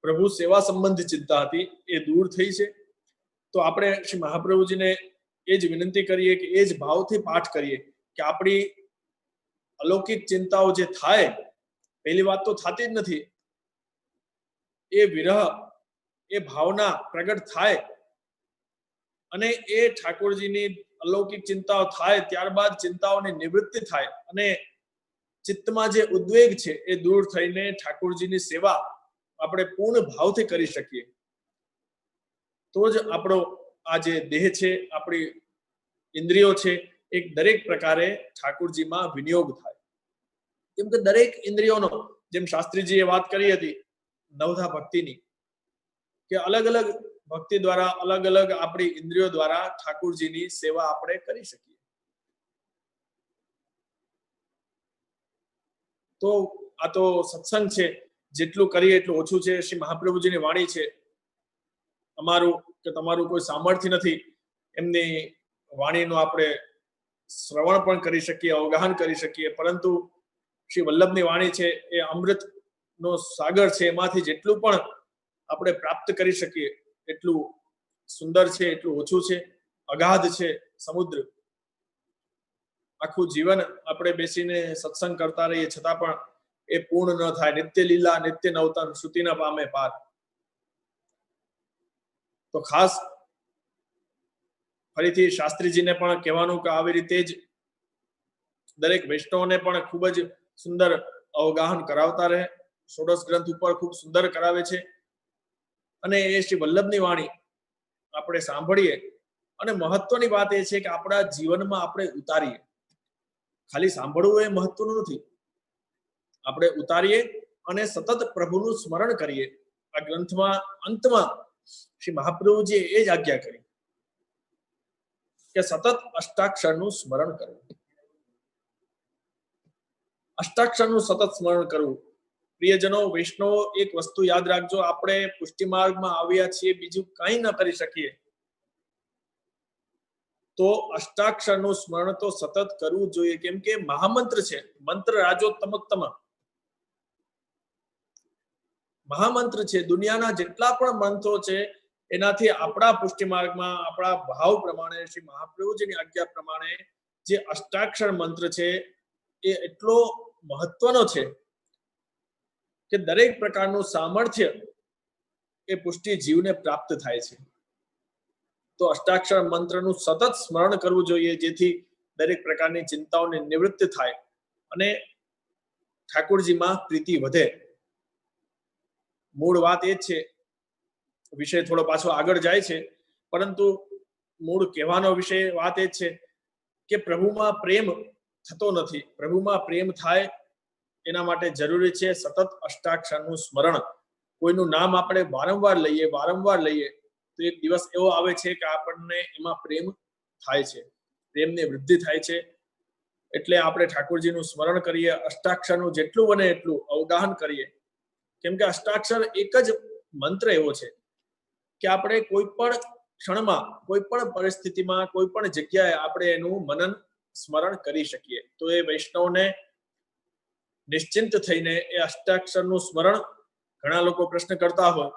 Speaker 3: પ્રભુ સેવા સંબંધી ચિંતા હતી, એ દૂર થઈ છે. તો આપણે શ્રી મહાપ્રભુજીને એ જ વિનંતી કરીએ કે એ જ ભાવથી પાઠ કરીએ કે આપણી અલૌકિક ચિંતાઓ જે થાય, પહેલી વાત તો થતી જ નથી, એ વિરહ, એ ભાવના પ્રગટ થાય અને એ ઠાકોરજીની અલૌકિક ચિંતાઓ થાય, ત્યારબાદ ચિંતાઓની નિવૃત્તિ થાય અને ચિત્તમાં જે ઉદ્વેગ છે એ દૂર થઈને ઠાકોરજીની સેવા આપણે પૂર્ણ ભાવથી કરી શકીએ. તો જ આપણો આ જે દેહ છે, આપણી ઇન્દ્રિયો છે, એક દરેક પ્રકારે ઠાકોરજીમાં વિનિયોગ થાય. કેમ કે દરેક ઇન્દ્રિયોનો, જેમ શાસ્ત્રીજીએ વાત કરી હતી નવધા ભક્તિની, કે અલગ અલગ ભક્તિ દ્વારા, અલગ અલગ આપણી ઇન્દ્રિયો દ્વારા ઠાકોરજીની સેવા આપણે કરી શકીએ. તો આ તો સત્સંગ છે, જેટલું કરીએ એટલું ઓછું છે. શ્રી મહાપ્રભુજીની વાણી છે, અમારું કે તમારું કોઈ સામર્થ્ય નથી એમની વાણીનું આપણે શ્રવણ પણ કરી શકીએ, અવગાહન કરી શકીએ, પરંતુ શ્રી વલ્લભની વાણી છે એ અમૃતનો સાગર છે, એમાંથી જેટલું પણ આપણે પ્રાપ્ત કરી શકીએ એટલું સુંદર છે, એટલું ઓછું છે. અગાધ છે સમુદ્ર. આખું જીવન આપણે બેસીને સત્સંગ કરતા રહીએ છતાં પણ એ પૂર્ણ ન થાય. નિત્ય લીલા નિત્ય નવતન શ્રુતિ ન પામે પાર. તો ખાસ ફરીથી શાસ્ત્રીજીને પણ કહેવાનું કે આવી રીતે જ દરેક વૈષ્ણવને પણ ખૂબ જ સુંદર અવગાહન કરાવતા રહે. ષોડશ ગ્રંથ ઉપર ખૂબ સુંદર કરાવે છે અને એ શ્રી વલ્લભની વાણી આપણે સાંભળીએ અને મહત્વની વાત એ છે કે આપણા જીવનમાં આપણે ઉતારીએ. ખાલી સાંભળવું એ મહત્વનું નથી, આપણે ઉતારીએ અને સતત પ્રભુનું સ્મરણ કરીએ. આ ગ્રંથમાં અંતમાં શ્રી મહાપ્રભુજીએ એ જ આજ્ઞા કરી કે સતત અષ્ટાક્ષરનું સ્મરણ કરવું. અષ્ટાક્ષરનું સતત સ્મરણ કરવું. પ્રિયજનો, વૈષ્ણવો, એક વસ્તુ યાદ રાખજો, આપણે પુષ્ટિ માર્ગમાં આવ્યા છીએ, બીજું કંઈ ન કરી શકીએ તો અષ્ટાક્ષરનું સ્મરણ તો સતત કરવું જોઈએ, કેમ કે મહામંત્ર છે. મંત્ર રાજો તમોત્તમ મહામંત્ર છે. દુનિયાના જેટલા પણ મંત્રો છે એનાથી આપણા પુષ્ટિ માર્ગમાં આપણા ભાવ પ્રમાણે શ્રી મહાપ્રભુજીની આજ્ઞા પ્રમાણે જે અષ્ટાક્ષર મંત્ર છે એ એટલો મહત્વનો છે કે દરેક પ્રકારનું સામર્થ્ય એ પુષ્ટિ જીવને પ્રાપ્ત થાય છે. તો અષ્ટાક્ષર મંત્રનું સતત સ્મરણ કરવું જોઈએ, જેથી દરેક પ્રકારની ચિંતાઓની નિવૃત્તિ થાય અને ઠાકોરજીમાં પ્રીતિ વધે. મૂળ વાત એ જ છે, વિષય થોડો પાછો આગળ જાય છે, પરંતુ મૂળ કહેવાનો વિષય વાત એ જ છે કે પ્રભુમાં પ્રેમ થતો નથી. પ્રભુમાં પ્રેમ થાય એના માટે જરૂરી છે સતત અષ્ટાક્ષરનું સ્મરણ. કોઈનું નામ આપણે વારંવાર લઈએ તો એક દિવસ એવો આવે છે કે આપણને એમાં પ્રેમ થાય છે, પ્રેમની વૃદ્ધિ થાય છે. એટલે આપણે ઠાકોરજીનું સ્મરણ કરીએ, અષ્ટાક્ષરનું જેટલું બને એટલું અવગાહન કરીએ, કેમ કે અષ્ટાક્ષર એક જ મંત્ર એવો છે કે આપણે કોઈ પણ ક્ષણમાં, કોઈ પણ પરિસ્થિતિમાં, કોઈ પણ જગ્યાએ આપણે એનું મનન સ્મરણ કરી શકીએ. તો એ વૈષ્ણવને નિશ્ચિંત થઈને એ અષ્ટાક્ષરનું સ્મરણ, ઘણા લોકો પ્રશ્ન કરતા હોય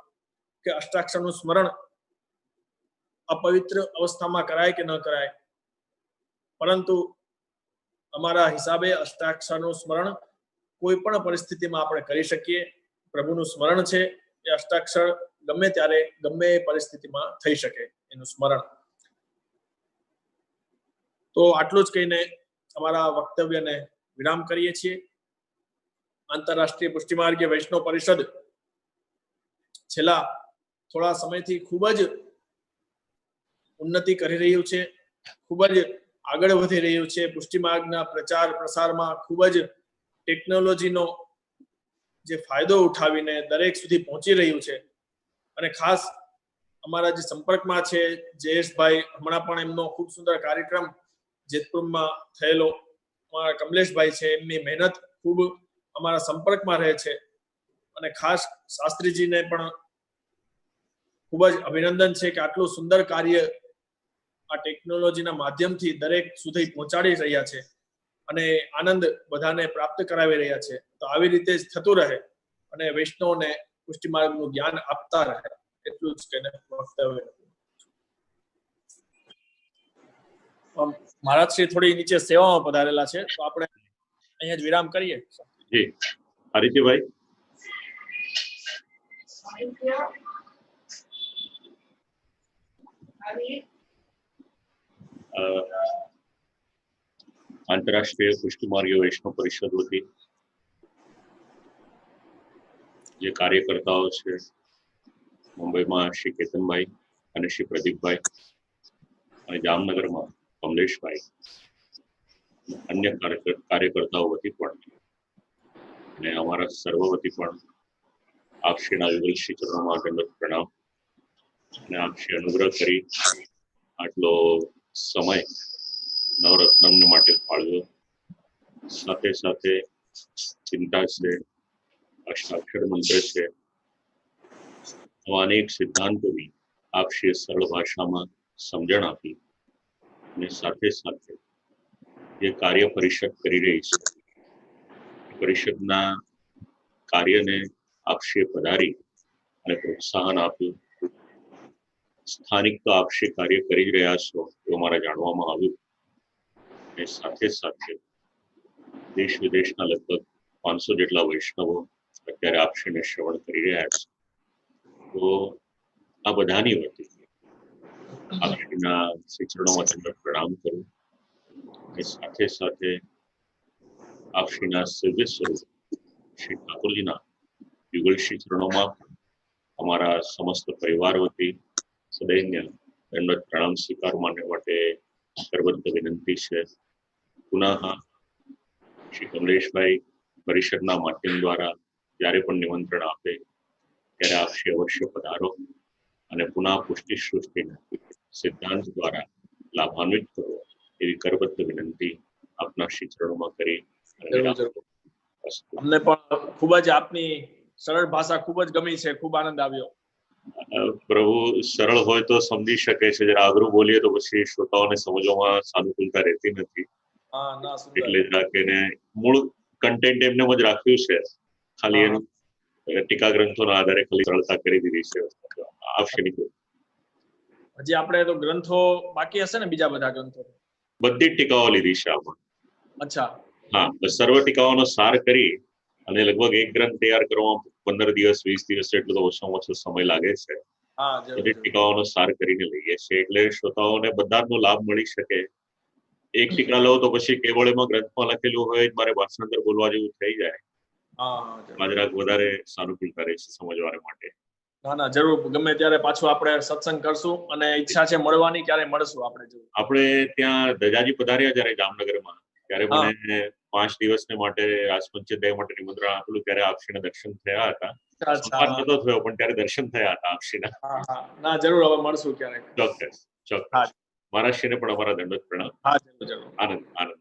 Speaker 3: કે અષ્ટાક્ષરનું સ્મરણ અપવિત્ર અવસ્થામાં કરાય કે ન કરાય, પરંતુ અમારા હિસાબે અષ્ટાક્ષરનું સ્મરણ કોઈ પણ પરિસ્થિતિમાં આપણે કરી શકીએ. પ્રભુનું સ્મરણ છે એ અષ્ટાક્ષર ગમે ત્યારે, ગમે એ પરિસ્થિતિમાં થઈ શકે એનું સ્મરણ. તો આટલું જ કહીને અમારા વક્તવ્યને વિરામ કરીએ છીએ. આંતરરાષ્ટ્રીય પુષ્ટિમાર્ગીય વૈષ્ણવ પરિષદ છેલ્લા થોડા સમયથી ખૂબ જ ઉન્નતિ કરી રહ્યું છે, ખૂબ જ આગળ વધી રહ્યું છે. પુષ્ટિમાર્ગના પ્રચાર પ્રસારમાં ખૂબ જ ટેકનોલોજીનો જે ફાયદો ઉઠાવીને દરેક સુધી પહોંચી રહ્યું છે. અને ખાસ અમારા જે સંપર્કમાં છે જયેશભાઈ, હમણાં પણ એમનો ખૂબ સુંદર કાર્યક્રમ જેતપુરમાં થયેલો, અમારા કમલેશભાઈ છે, એમની મહેનત ખૂબ અમારા સંપર્કમાં રહે છે. અને ખાસ શાસ્ત્રીજીને પણ ખૂબ જ અભિનંદન છે કે આટલું સુંદર કાર્ય આ ટેકનોલોજીના માધ્યમથી દરેક સુધી પહોંચાડી રહ્યા છે અને આનંદ બધાને પ્રાપ્ત કરાવી રહ્યા છે. તો આવી રીતે જ થતું રહે અને વૈષ્ણવને પુષ્ટિ માર્ગનું જ્ઞાન આપતા રહે, એટલું જ કહીને વક્તવ્ય. મહારાજ શ્રી થોડી નીચે સેવામાં પધારેલા છે, તો આપણે અહીંયા જ વિરામ કરીએ.
Speaker 1: જી આદિત્યભાઈ. આંતરરાષ્ટ્રીય પુષ્ટિમાર્ગીય વૈષ્ણવ પરિષદ વતી જે કાર્યકર્તાઓ છે, મુંબઈમાં શ્રી કેતનભાઈ અને શ્રી પ્રદીપભાઈ અને જામનગરમાં કમલેશભાઈ, અન્ય કાર્યકર્તાઓ વતી પણ અને અમારા સર્વ વતી પણ આપ શ્રીના યુગલ શ્રી ચરણોમાં દંડવત પ્રણામ. અને આપ શ્રી અનુગ્રહ કરી આટલો સમય નવરત્નમને માટે ફાળવ્યો. સાથે સાથે ચિંતા છે, અષ્ટાક્ષર મંત્ર છે, આવા અનેક સિદ્ધાંતોની આપ શ્રી સરળ ભાષામાં સમજણ આપી અને સાથે સાથે જે કાર્ય પરિષદ કરી રહી છે, પરિષદના કાર્યને આપશ્રી પધારી અને પ્રોત્સાહન આપ્યું. સ્થાનિક તો આપશ્રી કાર્ય કરી રહ્યા છો એવું મારા જાણવામાં આવ્યું. અને સાથે સાથે દેશ વિદેશના લગભગ 500 જેટલા વૈષ્ણવો અત્યારે આપશ્રીને શ્રવણ કરી રહ્યા છે. તો આ બધાની વતી આપના શ્રી ચરણોમાં તમને પ્રણામ કરું અને સાથે સાથે આપના સર્વે સ્વરૂપ શ્રી ઠાકોરજીના યુગલ શ્રી ચરણોમાં અમારા સમસ્ત પરિવાર વતી સદૈન્ય દંડવત પ્રણામ સ્વીકાર માટે કરબદ્ધ વિનંતી છે. પુનઃ શ્રી કમલેશભાઈ પરિષદના માધ્યમ દ્વારા જ્યારે પણ નિમંત્રણ આપે ત્યારે આપ શ્રી અવશ્ય પધારો અને પુનઃ પુષ્ટિ સૃષ્ટિને સિદ્ધાંત દ્વારા લાભાન્વિત કરો એવી કરબદ્ધ વિનંતી આપના શ્રી ચરણોમાં કરી
Speaker 3: અમને પણ ખૂબ જ આપની સરળ ભાષા ખૂબ જ ગમી છે, ખૂબ આનંદ આવ્યો.
Speaker 1: પ્રભુ સરળ હોય તો સમજી શકે છે, જરા આગ્રહ બોલીએ તો પછી શ્રોતાઓને સમજવામાં સાનુકૂળતા રહેતી નથી. એટલે જ રાખીને મૂળ કન્ટેન્ટ એમને જ રાખ્યું છે, ખાલી એનું ટીકા ગ્રંથોના આધારે ખાલી સરળતા કરી દીધી છે. આપશે
Speaker 3: હજી આપણે તો ગ્રંથો બાકી હશે ને, બીજા બધા ગ્રંથો
Speaker 1: બધી ટીકાઓ લીધી છે આમાં.
Speaker 3: અચ્છા,
Speaker 1: હા, સર્વ ટીકાઓનો સાર કરી અને લગભગ એક ગ્રંથ તૈયાર કરવામાં 15 દિવસ 20 દિવસ જેટલો તો ઓછામાં ઓછો સમય લાગે છે. બધી ટીકાઓનો સાર કરીને લઈએ છીએ એટલે શ્રોતાઓને બધાનો લાભ મળી શકે. એક ટીકા લો તો પછી કેવળ એમાં ગ્રંથમાં લખેલું હોય મારે ભાષાંતર બોલવા જેવું થઈ જાય. જરાક વધારે સાનુકૂળતા રહે છે સમજવા માટે.
Speaker 3: ના જરૂર, ગમે ત્યારે પાછું આપણે સત્સંગ કરશું અને ઈચ્છા છે મળવાની, ક્યારે મળશું આપણે
Speaker 1: ત્યાં દજાજી પધાર્યા જયારે જામનગરમાં ત્યારે મને 5 દિવસને માટે રાજપંચાયત માટે નિમંત્રણ આપેલું ત્યારે આપશ્રીના દર્શન થયા હતા. સંવાદ નતો થયો પણ ત્યારે દર્શન થયા હતા આપશ્રીના.
Speaker 3: ના જરૂર, હવે મળશું ક્યારેક.
Speaker 1: ચોક્કસ. મહારાજશ્રીને પણ અમારા દંડવત પ્રણામ.
Speaker 3: હા જરૂર.
Speaker 1: આનંદ.